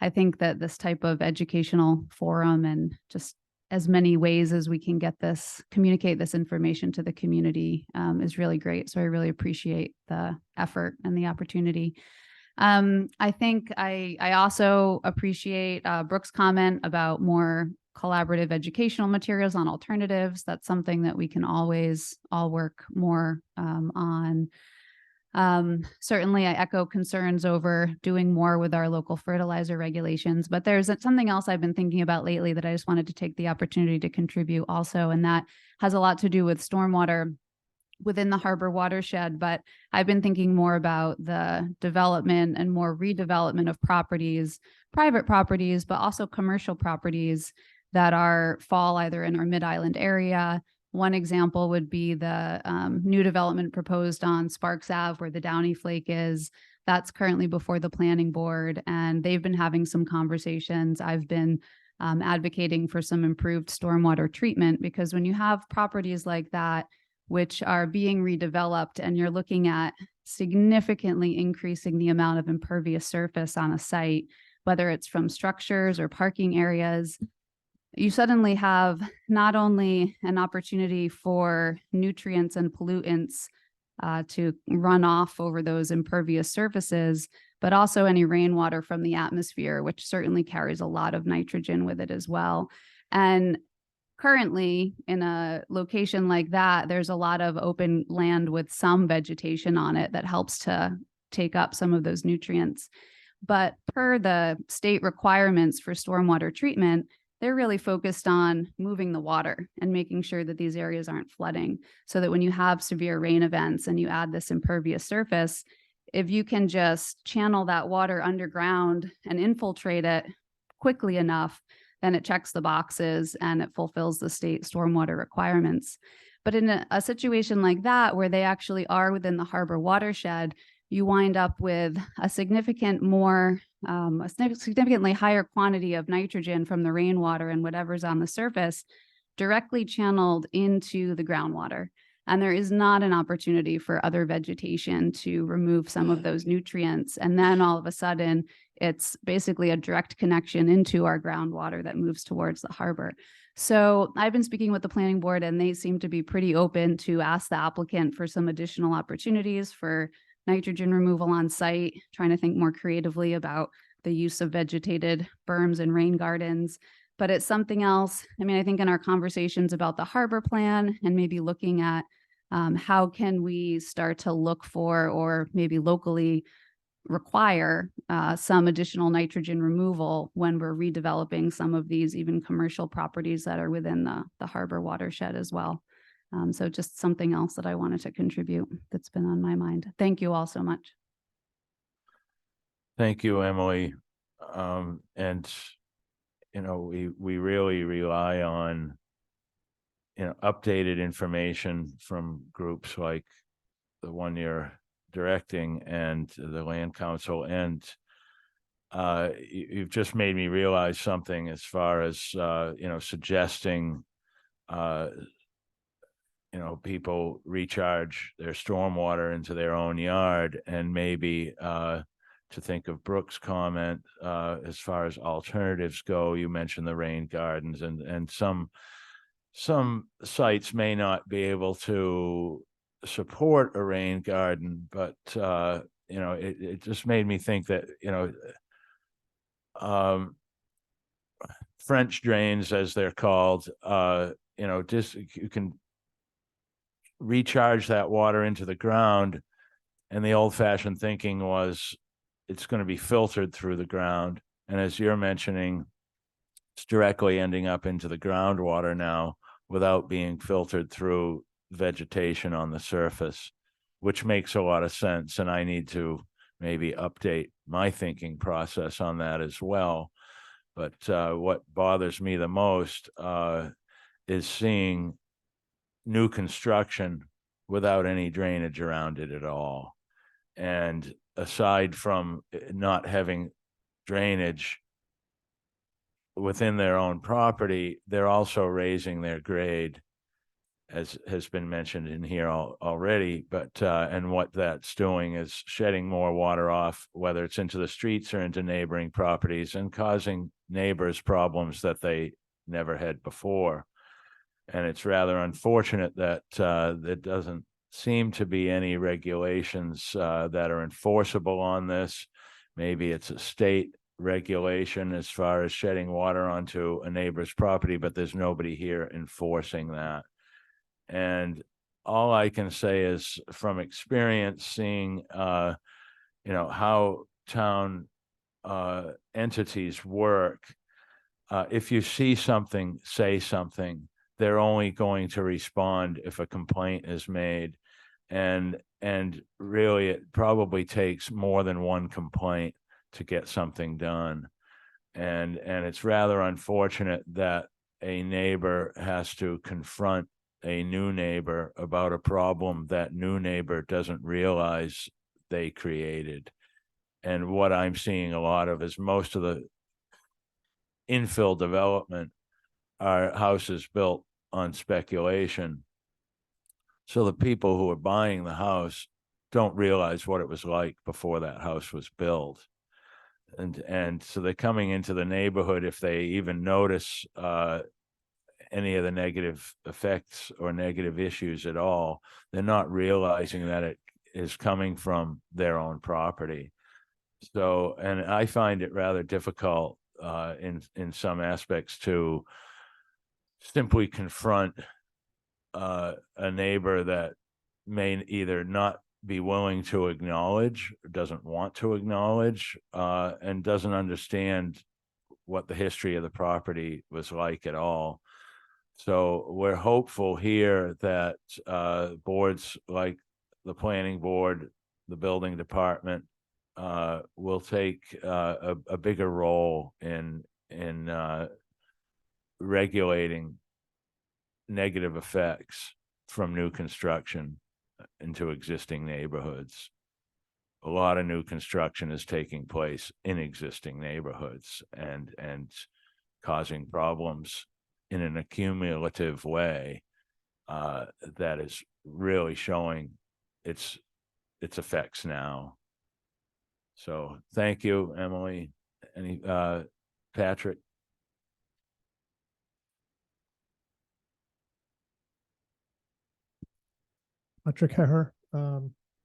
I think that this type of educational forum and just as many ways as we can get this, communicate this information to the community is really great. So I really appreciate the effort and the opportunity. I think I also appreciate Brooke's comment about more collaborative educational materials on alternatives. That's something that we can always all work more on. Certainly I echo concerns over doing more with our local fertilizer regulations, but there's something else I've been thinking about lately that I just wanted to take the opportunity to contribute also, and that has a lot to do with stormwater within the harbor watershed. But I've been thinking more about the development and more redevelopment of properties, private properties, but also commercial properties that fall either in our Mid-Island area. One example would be the new development proposed on Sparks Ave where the Downy Flake is. That's currently before the planning board, and they've been having some conversations. I've been advocating for some improved stormwater treatment, because when you have properties like that, which are being redeveloped and you're looking at significantly increasing the amount of impervious surface on a site, whether it's from structures or parking areas, you suddenly have not only an opportunity for nutrients and pollutants to run off over those impervious surfaces, but also any rainwater from the atmosphere, which certainly carries a lot of nitrogen with it as well. And currently in a location like that, there's a lot of open land with some vegetation on it that helps to take up some of those nutrients. But per the state requirements for stormwater treatment, they're really focused on moving the water and making sure that these areas aren't flooding, so that when you have severe rain events and you add this impervious surface, if you can just channel that water underground and infiltrate it quickly enough, then it checks the boxes and it fulfills the state stormwater requirements. But in a situation like that, where they actually are within the harbor watershed, you wind up with a significantly higher quantity of nitrogen from the rainwater and whatever's on the surface directly channeled into the groundwater. And there is not an opportunity for other vegetation to remove some of those nutrients. And then all of a sudden, it's basically a direct connection into our groundwater that moves towards the harbor. So I've been speaking with the planning board, and they seem to be pretty open to ask the applicant for some additional opportunities for nitrogen removal on site, trying to think more creatively about the use of vegetated berms and rain gardens. But it's something else. I mean, I think in our conversations about the harbor plan and maybe looking at how can we start to look for, or maybe locally require some additional nitrogen removal when we're redeveloping some of these even commercial properties that are within the harbor watershed as well. So just something else that I wanted to contribute that's been on my mind. Thank you all so much. Thank you, Emily. And, you know, we really rely on, you know, updated information from groups like the one you're directing and the Land Council. And you've just made me realize something as far as, you know, suggesting, you know, people recharge their stormwater into their own yard and maybe to think of Brooke's comment, as far as alternatives go. You mentioned the rain gardens, and some sites may not be able to support a rain garden, but it just made me think that, French drains, as they're called, just you can recharge that water into the ground. And the old fashioned thinking was it's going to be filtered through the ground. And as you're mentioning, it's directly ending up into the groundwater now without being filtered through vegetation on the surface, which makes a lot of sense. And I need to maybe update my thinking process on that as well. But what bothers me the most is seeing new construction without any drainage around it at all. And aside from not having drainage within their own property, they're also raising their grade, as has been mentioned in here already. But and what that's doing is shedding more water off, whether it's into the streets or into neighboring properties, and causing neighbors problems that they never had before. And it's rather unfortunate that there doesn't seem to be any regulations that are enforceable on this. Maybe it's a state regulation as far as shedding water onto a neighbor's property, but there's nobody here enforcing that. And all I can say is, from experience, seeing how town entities work, if you see something, say something. They're only going to respond if a complaint is made. And really, it probably takes more than one complaint to get something done. And it's rather unfortunate that a neighbor has to confront a new neighbor about a problem that new neighbor doesn't realize they created. And what I'm seeing a lot of is most of the infill development are houses built on speculation. So the people who are buying the house don't realize what it was like before that house was built. And so they're coming into the neighborhood, if they even notice any of the negative effects or negative issues at all, they're not realizing that it is coming from their own property. So, and I find it rather difficult in some aspects to simply confront a neighbor that may either not be willing to acknowledge, or doesn't want to acknowledge, and doesn't understand what the history of the property was like at all. So we're hopeful here that boards like the planning board, the building department, will take a bigger role in regulating negative effects from new construction into existing neighborhoods. A lot of new construction is taking place in existing neighborhoods and causing problems in an accumulative way that is really showing its effects now. So thank you, Emily. Any Patrick? Patrick Heher.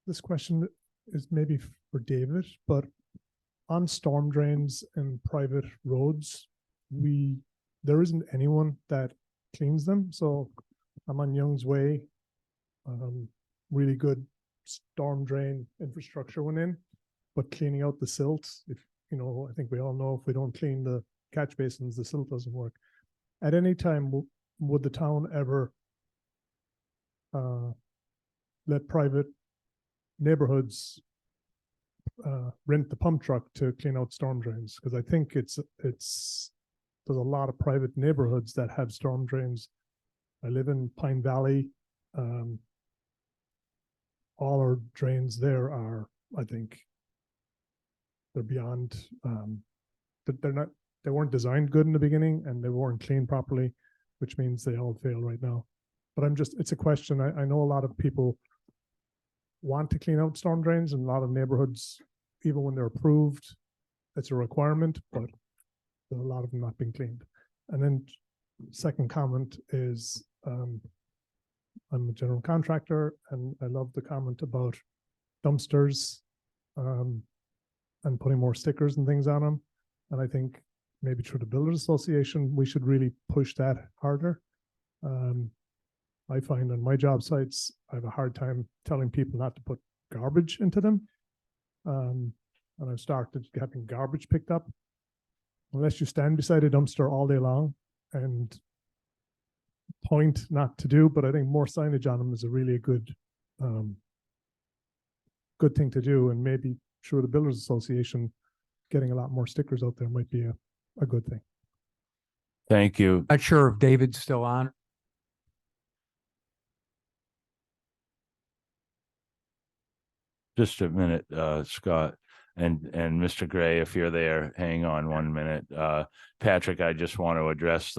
This question is maybe for David, but on storm drains and private roads, there isn't anyone that cleans them. So I'm on Young's Way. Really good storm drain infrastructure went in, but cleaning out the silts, I think we all know if we don't clean the catch basins, the silt doesn't work. At any time, would the town ever let private neighborhoods rent the pump truck to clean out storm drains? Because I think there's a lot of private neighborhoods that have storm drains. I live in Pine Valley. All our drains there are, I think, they're beyond, they weren't designed good in the beginning and they weren't cleaned properly, which means they all fail right now. But it's a question. I know a lot of people want to clean out storm drains, and a lot of neighborhoods, even when they're approved, it's a requirement, but there's a lot of them not being cleaned. And then second comment is, I'm a general contractor, and I love the comment about dumpsters, and putting more stickers and things on them. And I think maybe through the Builders Association, we should really push that harder. I find on my job sites, I have a hard time telling people not to put garbage into them. And I've started having garbage picked up. Unless you stand beside a dumpster all day long and point not to do, but I think more signage on them is a really good thing to do. And maybe through the Builders Association, getting a lot more stickers out there might be a good thing. Thank you. Not sure if David's still on. Just a minute, Scott, and Mr. Gray, if you're there, hang on 1 minute. Patrick, I just want to address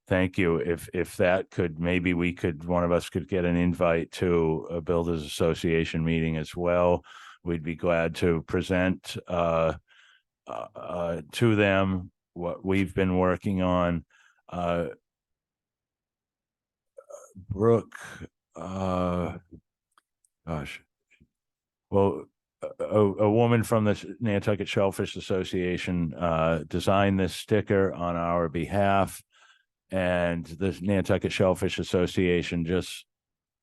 thank you. If that could, maybe one of us could get an invite to a Builders Association meeting as well. We'd be glad to present to them what we've been working on. Brooke, gosh. Well, a woman from the Nantucket Shellfish Association designed this sticker on our behalf, and the Nantucket Shellfish Association just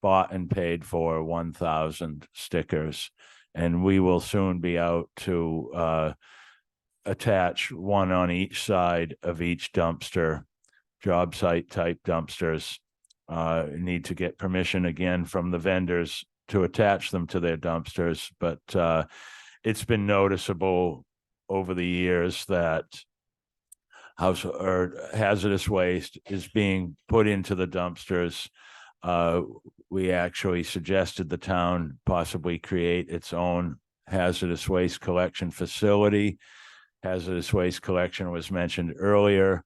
bought and paid for 1,000 stickers, and we will soon be out to attach one on each side of each dumpster, job site type dumpsters. Need to get permission again from the vendors to attach them to their dumpsters, but it's been noticeable over the years that hazardous waste is being put into the dumpsters. We actually suggested the town possibly create its own hazardous waste collection facility. Hazardous waste collection was mentioned earlier.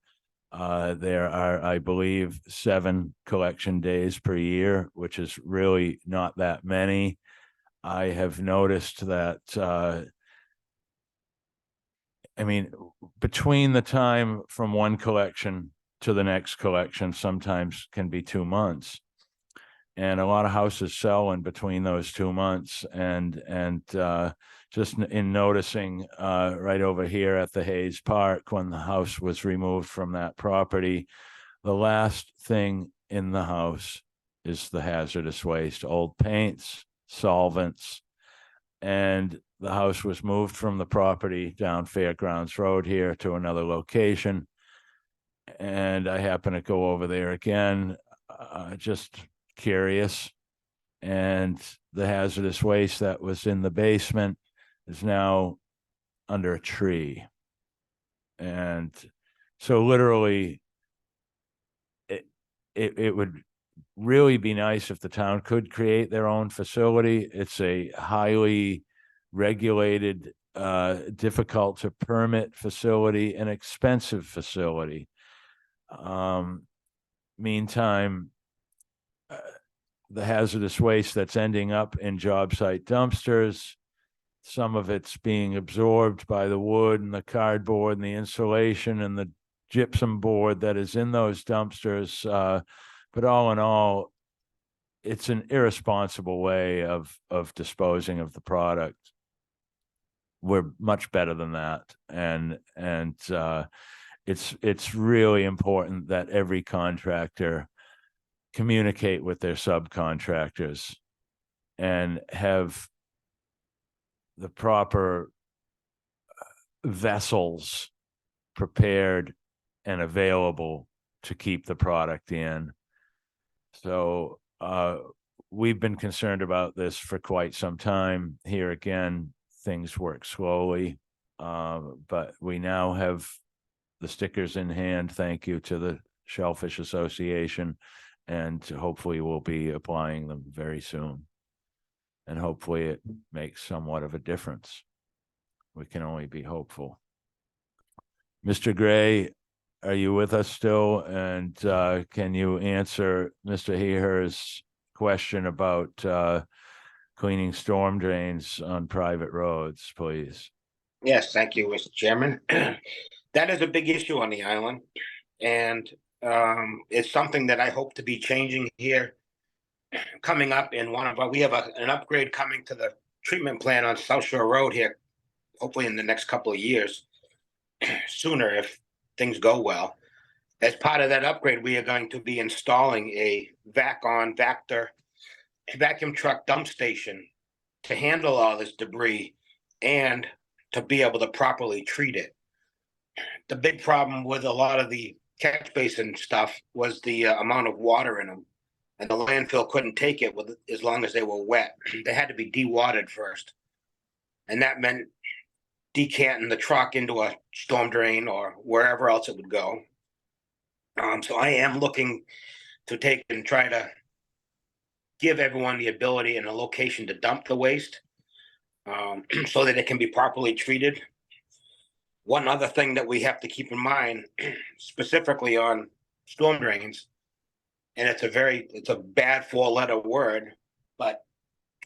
There are, I believe, 7 collection days per year, which is really not that many. I have noticed that, I mean, between the time from one collection to the next collection sometimes can be 2 months. And a lot of houses sell in between those 2 months. And just in noticing right over here at the Hayes Park, when the house was removed from that property, the last thing in the house is the hazardous waste, old paints, solvents, and the house was moved from the property down Fairgrounds Road here to another location. And I happen to go over there again, just curious, and the hazardous waste that was in the basement is now under a tree. And so literally it would really be nice if the town could create their own facility. It's a highly regulated, difficult to permit facility, an expensive facility. Meantime, the hazardous waste that's ending up in job site dumpsters, some of it's being absorbed by the wood and the cardboard and the insulation and the gypsum board that is in those dumpsters. But all in all, it's an irresponsible way of disposing of the product. We're much better than that. And it's really important that every contractor communicate with their subcontractors and have the proper vessels prepared and available to keep the product in. So we've been concerned about this for quite some time. Here again, things work slowly, but we now have the stickers in hand. Thank you to the Shellfish Association, and hopefully we'll be applying them very soon. And hopefully it makes somewhat of a difference. We can only be hopeful. Mr. Gray, are you with us still? And can you answer Mr. Heher's question about cleaning storm drains on private roads, please. Yes, thank you, Mr. Chairman. That is a big issue on the island, and it's something that I hope to be changing here coming up in one of our, we have an upgrade coming to the treatment plant on South Shore Road here, hopefully in the next couple of years, sooner if things go well. As part of that upgrade, we are going to be installing a vacuum truck dump station to handle all this debris and to be able to properly treat it. The big problem with a lot of the catch basin stuff was the amount of water in them, and the landfill couldn't take it with as long as they were wet. They had to be dewatered first, and that meant decanting the truck into a storm drain or wherever else it would go. So I am looking to take and try to give everyone the ability and a location to dump the waste, so that it can be properly treated. One other thing that we have to keep in mind, specifically on storm drains, and it's a bad 4-letter word, but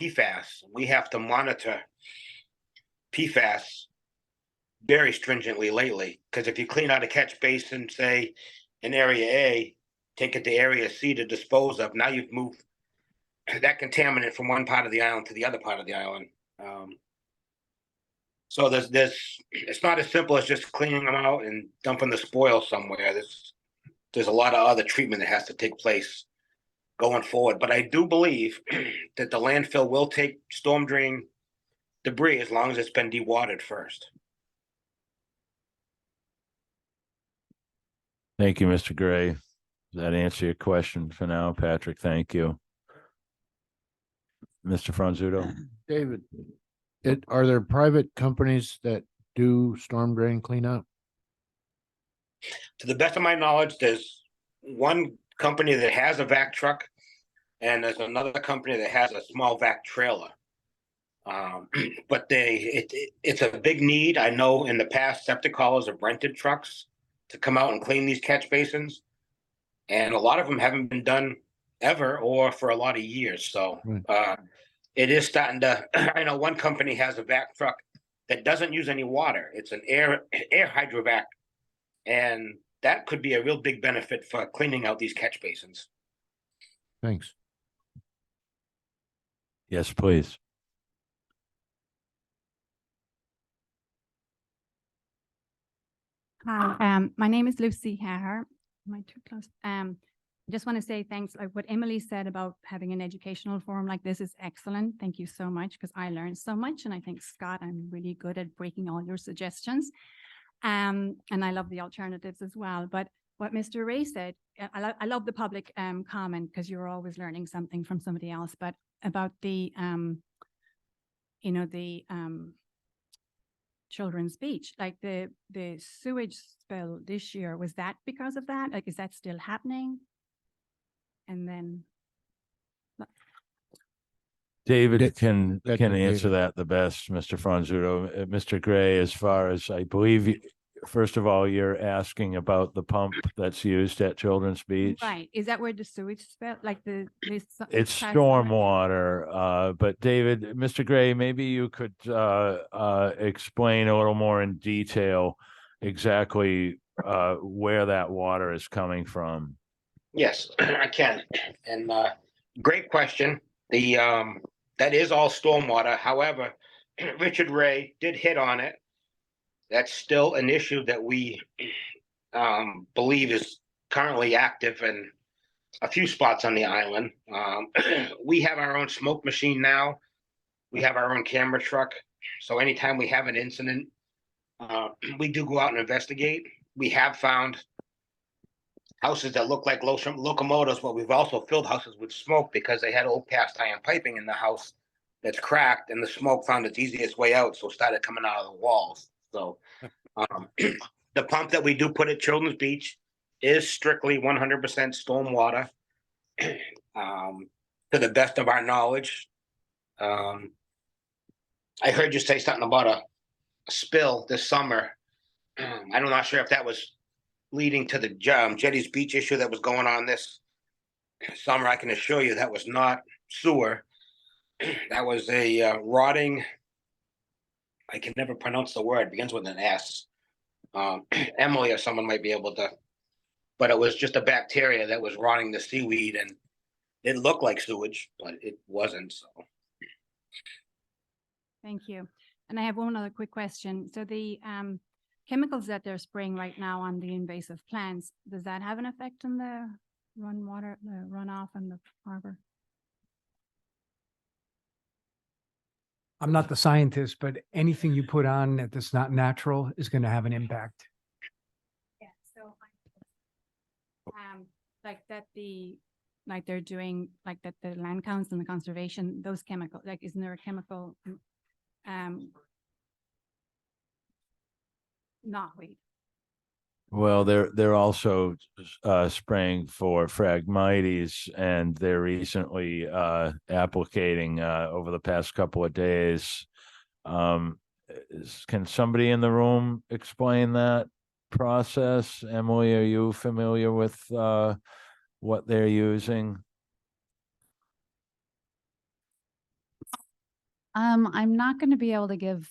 PFAS. We have to monitor PFAS very stringently lately, because if you clean out a catch basin, say in area A, take it to area C to dispose of, now you've moved that contaminant from one part of the island to the other part of the island. So it's not as simple as just cleaning them out and dumping the spoil somewhere. There's a lot of other treatment that has to take place going forward. But I do believe that the landfill will take storm drain debris as long as it's been dewatered first. Thank you, Mr. Gray. Does that answer your question for now, Patrick? Thank you. Mr. Franzuto? David, are there private companies that do storm drain cleanup? To the best of my knowledge, there's one company that has a vac truck, and there's another company that has a small vac trailer. But it's a big need. I know in the past, septic haulers have rented trucks to come out and clean these catch basins, and a lot of them haven't been done ever or for a lot of years. So it is starting to. I know one company has a vac truck that doesn't use any water. It's an air hydrovac, and that could be a real big benefit for cleaning out these catch basins. Thanks. Yes, please. Hi, my name is Lucy Haher. Am I too close? I just want to say thanks. Like what Emily said about having an educational forum like this is excellent. Thank you so much, because I learned so much, and I think Scott, I'm really good at breaking all your suggestions. And I love the alternatives as well. But what Mr. Ray said, I love the public comment, because you're always learning something from somebody else. But about the children's beach, like the sewage spill this year, was that because of that? Like, is that still happening? And then David can that's answer David. that the best, Mr. Franzuto. Mr. Gray, as far as I believe, first of all, you're asking about the pump that's used at Children's Beach. right, is that where the sewage spill, like It's stormwater, but David, Mr. Gray, maybe you could explain a little more in detail exactly where that water is coming from. Yes, I can. And great question. That is all stormwater. However, Richard Ray did hit on it. That's still an issue that we believe is currently active in a few spots on the island. We have our own smoke machine now. We have our own camera truck. So anytime we have an incident, we do go out and investigate. We have found houses that look like locomotives, but we've also filled houses with smoke because they had old cast iron piping in the house that's cracked, and the smoke found its easiest way out, so it started coming out of the walls. So the pump that we do put at Children's Beach is strictly 100% stormwater, to the best of our knowledge. I heard you say something about a spill this summer. I'm not sure if that was leading to the Jetty's Beach issue that was going on this summer. I can assure you that was not sewer. that was a rotting, I can never pronounce the word, begins with an S. Emily or someone might be able to, but it was just a bacteria that was rotting the seaweed, and it looked like sewage, but it wasn't, so. Thank you. And I have one other quick question. So the chemicals that they're spraying right now on the invasive plants, does that have an effect on the runoff in the harbor? I'm not the scientist, but anything you put on that's not natural is going to have an impact. Yeah, so like they're doing, like that the land council and the conservation, those chemicals, like isn't there a chemical knotweed? Well, they're also spraying for Phragmites, and they're recently applicating over the past couple of days. Can somebody in the room explain that process? Emily, are you familiar with what they're using? I'm not going to be able to give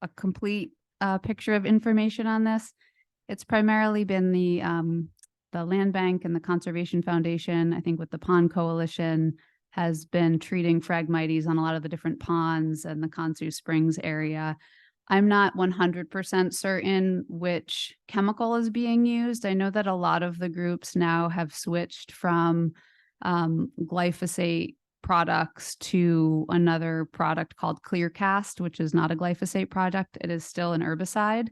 a complete picture of information on this. It's primarily been the Land Bank and the Conservation Foundation, I think with the Pond Coalition, has been treating Phragmites on a lot of the different ponds and the Consu Springs area. I'm not 100% certain which chemical is being used. I know that a lot of the groups now have switched from glyphosate products to another product called Clearcast, which is not a glyphosate product. It is still an herbicide.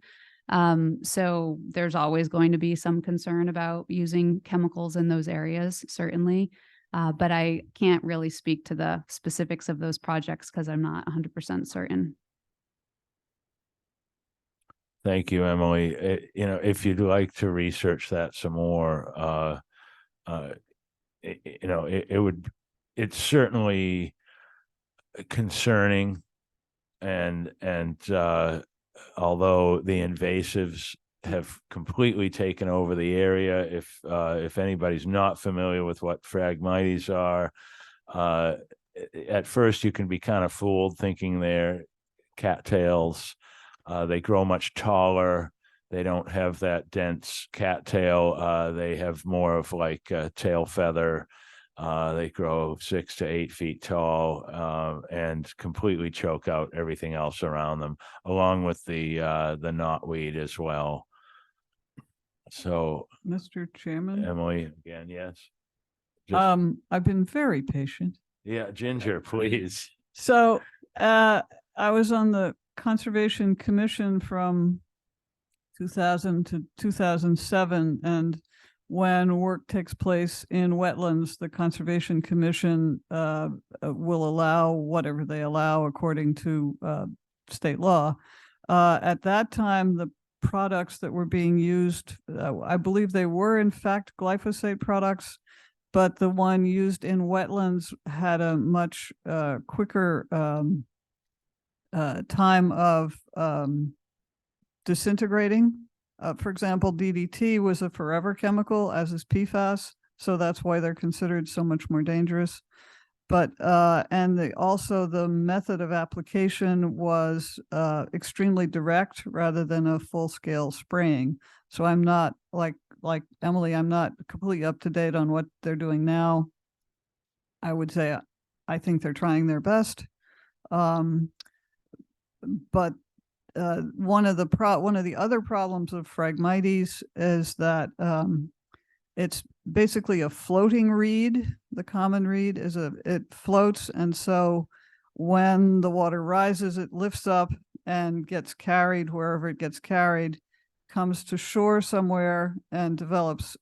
So there's always going to be some concern about using chemicals in those areas, certainly. But I can't really speak to the specifics of those projects because I'm not 100% certain. Thank you, Emily. If you'd like to research that some more, it's certainly concerning, and although the invasives have completely taken over the area, if anybody's not familiar with what Phragmites are, at first you can be kind of fooled thinking they're cattails. They grow much taller. They don't have that dense cattail. They have more of like a tail feather. They grow 6 to 8 feet tall, and completely choke out everything else around them, along with the knotweed as well. So, Mr. Chairman, Emily, again, yes. Just, I've been very patient. yeah, Ginger, please. So, I was on the Conservation Commission from 2000 to 2007, and when work takes place in wetlands, the Conservation Commission will allow whatever they allow according to state law. At that time, the products that were being used, I believe they were in fact glyphosate products, but the one used in wetlands had a much quicker time of disintegrating. For example, DDT was a forever chemical, as is PFAS, so that's why they're considered so much more dangerous. But also the method of application was extremely direct rather than a full-scale spraying. So I'm not like Emily, I'm not completely up to date on what they're doing now. I would say I think they're trying their best. But one of the other problems of Phragmites is that it's basically a floating reed. The common reed it floats, and so when the water rises, it lifts up and gets carried wherever it gets carried, comes to shore somewhere and develops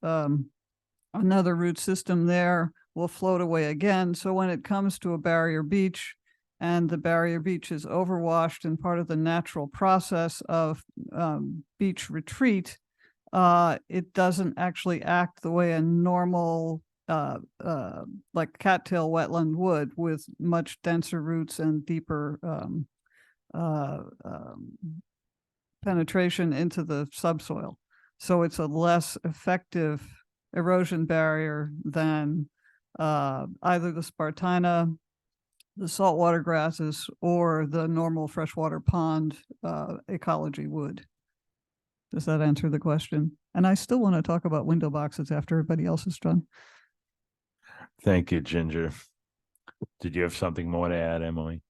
another root system there, will float away again. So when it comes to a barrier beach, and the barrier beach is overwashed and part of the natural process of beach retreat, it doesn't actually act the way a normal like cattail wetland would, with much denser roots and deeper penetration into the subsoil. So it's a less effective erosion barrier than either the Spartina the saltwater grasses or the normal freshwater pond ecology would. Does that answer the question? And I still want to talk about window boxes after everybody else is done. Thank you, Ginger. Did you have something more to add, Emily?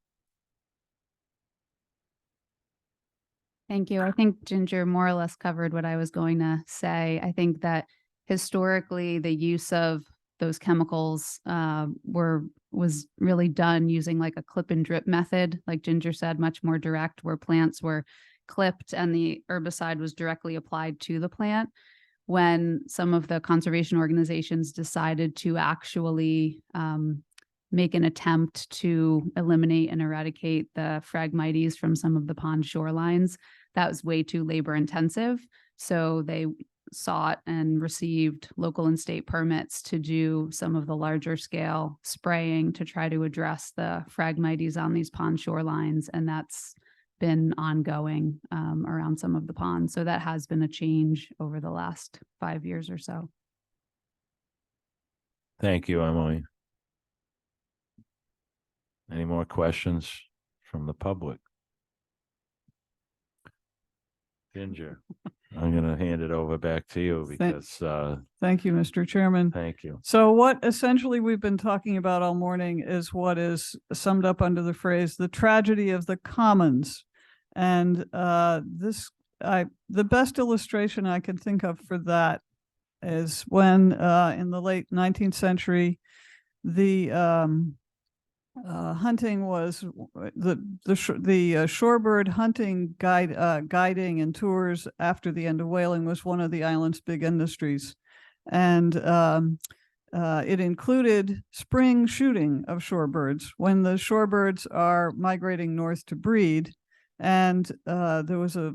Thank you. I think Ginger more or less covered what I was going to say. I think that historically the use of those chemicals was really done using like a clip and drip method, like Ginger said, much more direct, where plants were clipped and the herbicide was directly applied to the plant. When some of the conservation organizations decided to actually make an attempt to eliminate and eradicate the Phragmites from some of the pond shorelines, that was way too labor intensive. So they sought and received local and state permits to do some of the larger scale spraying to try to address the Phragmites on these pond shorelines. And that's been ongoing around some of the ponds. So that has been a change over the last 5 years or so. Thank you, Emily. Any more questions from the public? Ginger, I'm going to hand it over back to you because Thank you, Mr. Chairman. thank you. So what essentially we've been talking about all morning is what is summed up under the phrase, the tragedy of the commons. And the best illustration I can think of for that is when in the late 19th century, the hunting was the shorebird hunting guiding and tours after the end of whaling was one of the island's big industries, and it included spring shooting of shorebirds when the shorebirds are migrating north to breed. And there was a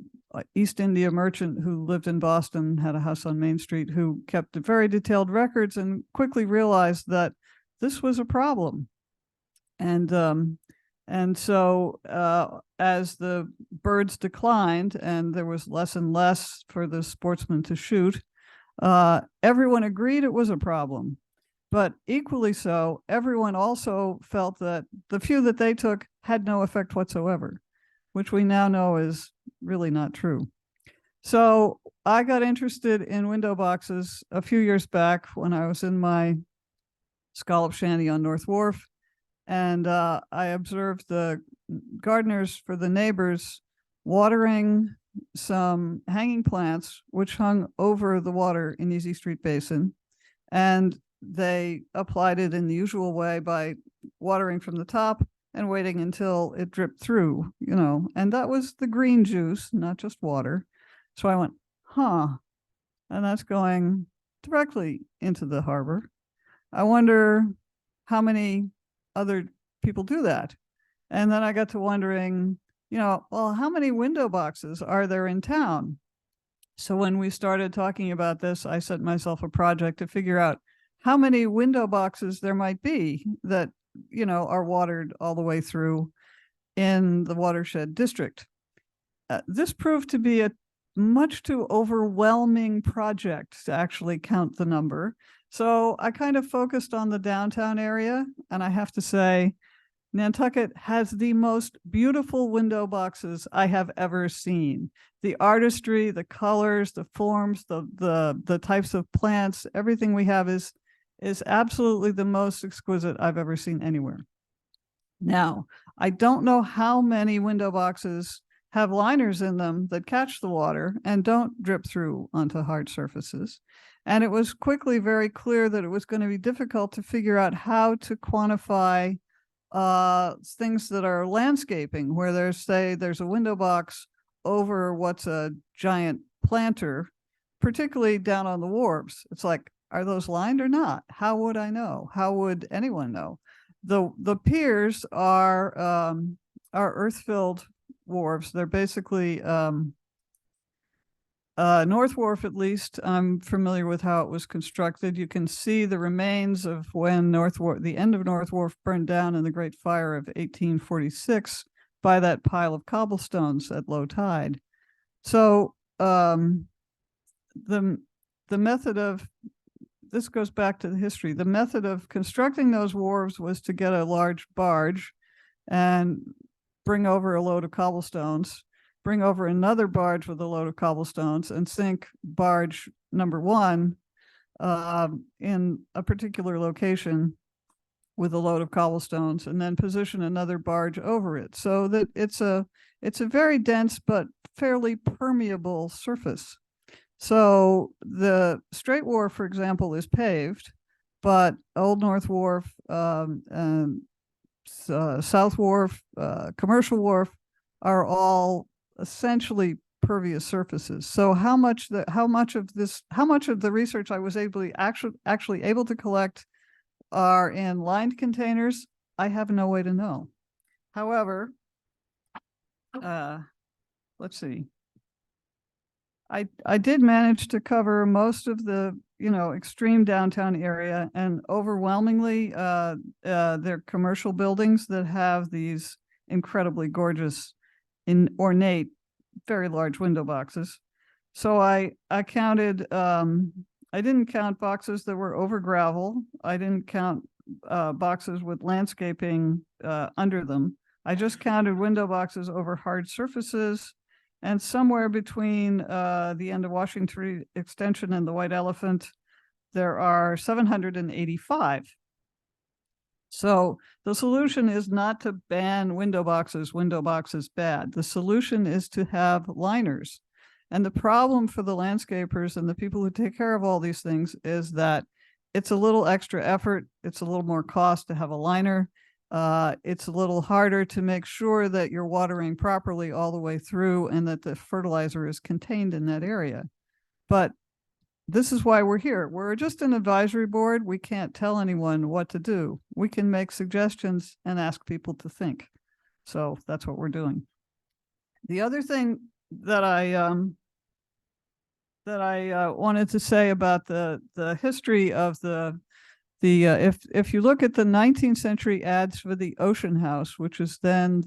East India merchant who lived in Boston, had a house on Main Street, who kept very detailed records and quickly realized that this was a problem. And so as the birds declined and there was less and less for the sportsmen to shoot, everyone agreed it was a problem. But equally so, everyone also felt that the few that they took had no effect whatsoever, which we now know is really not true. So I got interested in window boxes a few years back when I was in my scallop shanty on North Wharf. And I observed the gardeners for the neighbors watering some hanging plants, which hung over the water in Easy Street Basin. And they applied it in the usual way by watering from the top and waiting until it dripped through, and that was the green juice, not just water. So I went, and that's going directly into the harbor. I wonder how many other people do that. And then I got to wondering, well, how many window boxes are there in town? So when we started talking about this, I set myself a project to figure out how many window boxes there might be that, are watered all the way through in the Watershed district. This proved to be a much too overwhelming project to actually count the number. So I kind of focused on the downtown area, and I have to say, Nantucket has the most beautiful window boxes I have ever seen. The artistry, the colors, the forms, the types of plants, everything we have is absolutely the most exquisite I've ever seen anywhere. Now, I don't know how many window boxes have liners in them that catch the water and don't drip through onto hard surfaces. And it was quickly very clear that it was going to be difficult to figure out how to quantify things that are landscaping, where there's a window box over what's a giant planter, particularly down on the wharves. It's like, are those lined or not? How would I know? How would anyone know? The piers are earth-filled wharves. They're basically North Wharf, at least, I'm familiar with how it was constructed. You can see the remains of when the end of North Wharf burned down in the Great Fire of 1846 by that pile of cobblestones at low tide. So the method of, this goes back to the history, the method of constructing those wharves was to get a large barge and bring over a load of cobblestones, bring over another barge with a load of cobblestones, and sink barge number one in a particular location with a load of cobblestones, and then position another barge over it, so that it's a very dense but fairly permeable surface. So the Strait Wharf, for example, is paved, but Old North Wharf, South Wharf, Commercial Wharf are all essentially pervious surfaces. So how much of the research I was actually able to collect are in lined containers, I have no way to know. However, let's see. I did manage to cover most of the, extreme downtown area, and overwhelmingly, they're commercial buildings that have these incredibly gorgeous, ornate, very large window boxes. So I counted, I didn't count boxes that were over gravel. I didn't count boxes with landscaping under them. I just counted window boxes over hard surfaces. And somewhere between the end of Washington Street Extension and the White Elephant, there are 785. So the solution is not to ban window boxes bad. The solution is to have liners. And the problem for the landscapers and the people who take care of all these things is that it's a little extra effort. It's a little more cost to have a liner. It's a little harder to make sure that you're watering properly all the way through and that the fertilizer is contained in that area. But this is why we're here. We're just an advisory board. We can't tell anyone what to do. We can make suggestions and ask people to think. So that's what we're doing. The other thing that I wanted to say about the history of if you look at the 19th century ads for the Ocean House, which is then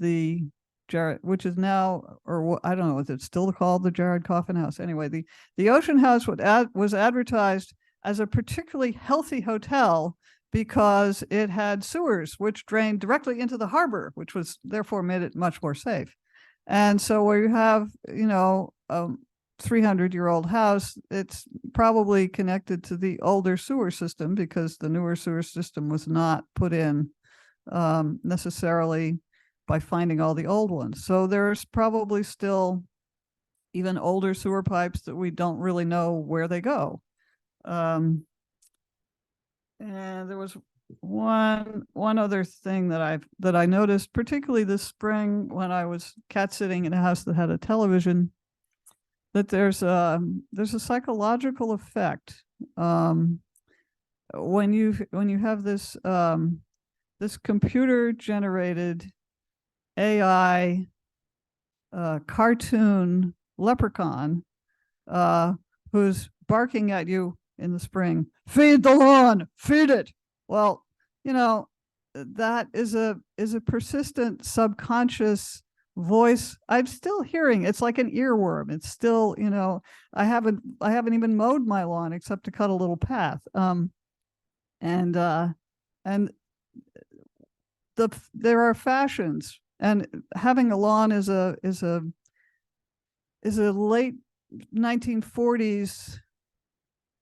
which is now, or I don't know, is it still called the Jared Coffin House? Anyway, the Ocean House was advertised as a particularly healthy hotel because it had sewers which drained directly into the harbor, which was therefore made it much more safe. And so where you have, 300-year-old house, it's probably connected to the older sewer system because the newer sewer system was not put in necessarily by finding all the old ones. So there's probably still even older sewer pipes that we don't really know where they go. And there was one other thing that I noticed, particularly this spring when I was cat sitting in a house that had a television, that there's a psychological effect when you have this this computer generated AI cartoon leprechaun who's barking at you in the spring, feed the lawn, feed it. Well, that is a persistent subconscious voice I'm still hearing. It's like an earworm. It's still, I haven't even mowed my lawn except to cut a little path. And there are fashions, and having a lawn is a late 1940s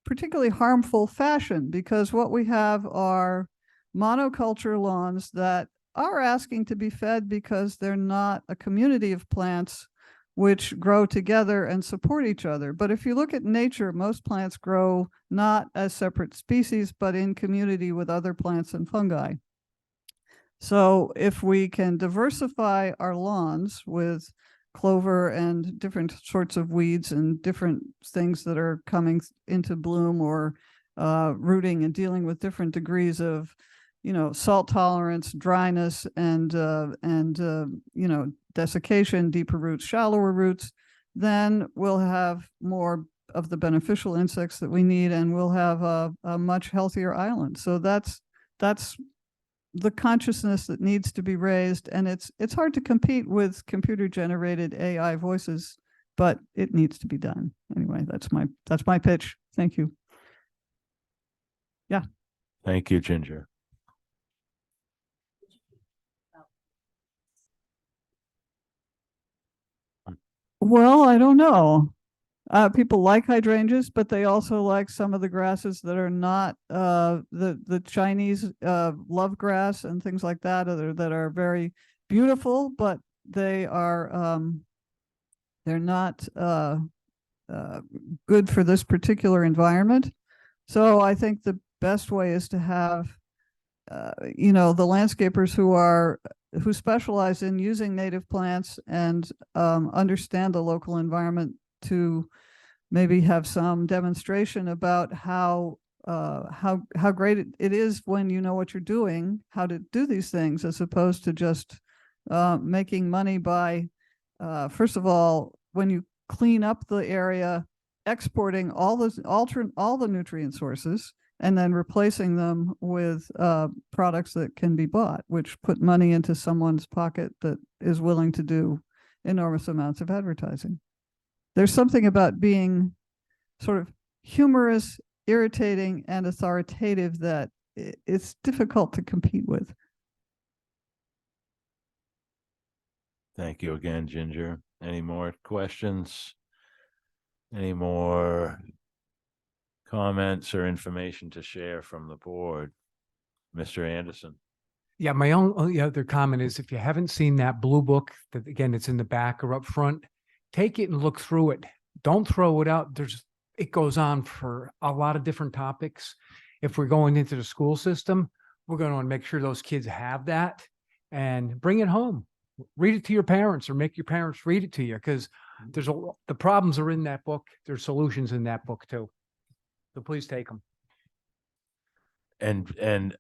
particularly harmful fashion, because what we have are monoculture lawns that are asking to be fed because they're not a community of plants which grow together and support each other. But if you look at nature, most plants grow not as separate species, but in community with other plants and fungi. So if we can diversify our lawns with clover and different sorts of weeds and different things that are coming into bloom or rooting and dealing with different degrees of salt tolerance, dryness, and desiccation, deeper roots, shallower roots, then we'll have more of the beneficial insects that we need, and we'll have a much healthier island. So that's the consciousness that needs to be raised, and it's hard to compete with computer generated AI voices, but it needs to be done. Anyway, that's my pitch. Thank you. Yeah. Thank you, Ginger. Well, I don't know. People like hydrangeas, but they also like some of the grasses that are not the Chinese love grass and things like that that are very beautiful, but they are they're not good for this particular environment. So I think the best way is to have you know, the landscapers who specialize in using native plants and understand the local environment to maybe have some demonstration about how great it is when you know what you're doing, how to do these things, as opposed to just making money by first of all, when you clean up the area, exporting all the nutrient sources and then replacing them with products that can be bought, which put money into someone's pocket that is willing to do enormous amounts of advertising. There's something about being sort of humorous, irritating, and authoritative that it's difficult to compete with. Thank you again, Ginger. Any more questions? Any more comments or information to share from the board? Mr. Anderson? Yeah, my only other comment is if you haven't seen that blue book, that again, it's in the back or up front, take it and look through it. Don't throw it out. It goes on for a lot of different topics. If we're going into the school system, we're going to want to make sure those kids have that and bring it home. Read it to your parents or make your parents read it to you, because the problems are in that book. There's solutions in that book too. So please take them. And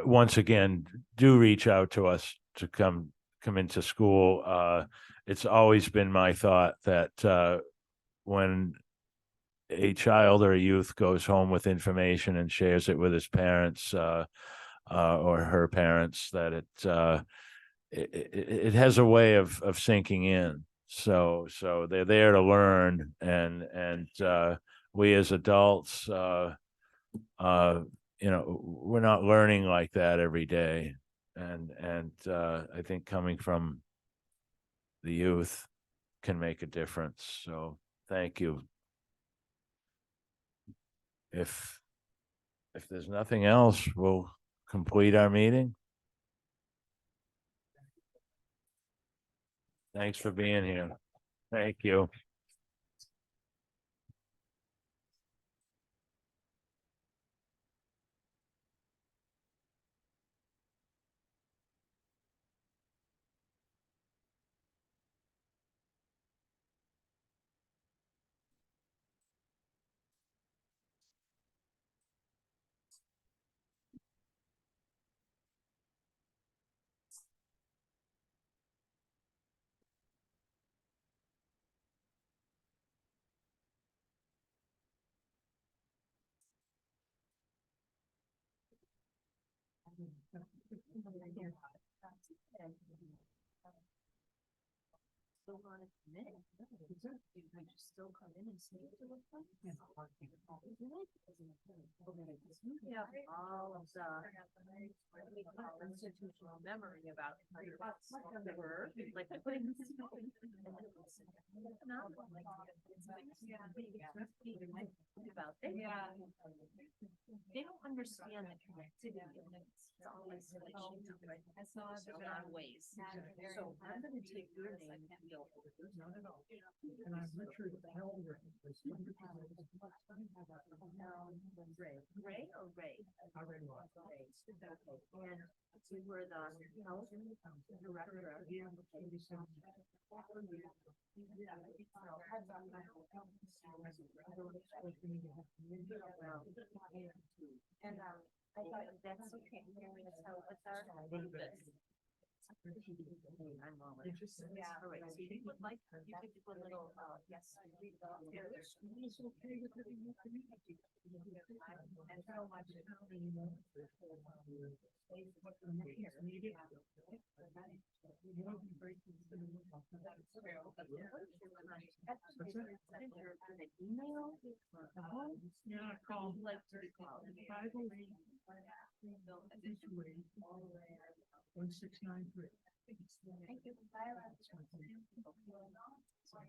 once again, do reach out to us to come into school. It's always been my thought that when a child or a youth goes home with information and shares it with his parents or her parents, that it has a way of sinking in. So they're there to learn, and we as adults, you know, we're not learning like that every day, and I think coming from the youth can make a difference. So thank you. If there's nothing else, we'll complete our meeting. Thanks for being here. Thank you. Institutional memory about they don't understand the connectivity of it. It's always a lot of ways. So I'm going to take your name and feel. And I'm Richard Helder. Ray or Ray? Already. Ray. Okay. And you were the health director here. And I thought that's okay. So what's our yeah, all right. So you would like you could do a little yes. And so much. Email. Yeah, call. Like to call. 1693. Thank you.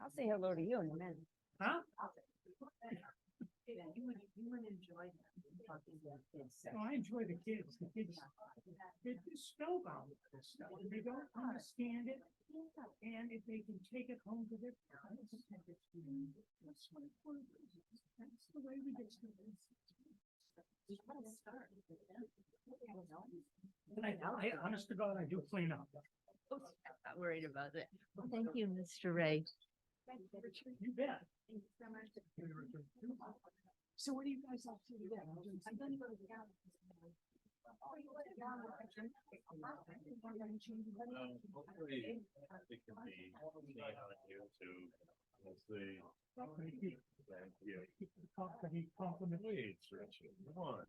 I'll say hello to you in a minute. Huh? You would enjoy talking to the kids. Oh, I enjoy the kids. They're spellbound with this stuff. They don't understand it. And if they can take it home to their parents. That's the way we get started. I honest to God, I do clean up. I'm not worried about it. Well, thank you, Mr. Ray. You bet. Thank you so much. So what are you guys up to today? I'm gonna go to the gallery. Hopefully it can be seen on YouTube. Let's see. Thank you. Compliment. Please, Richard. Come on.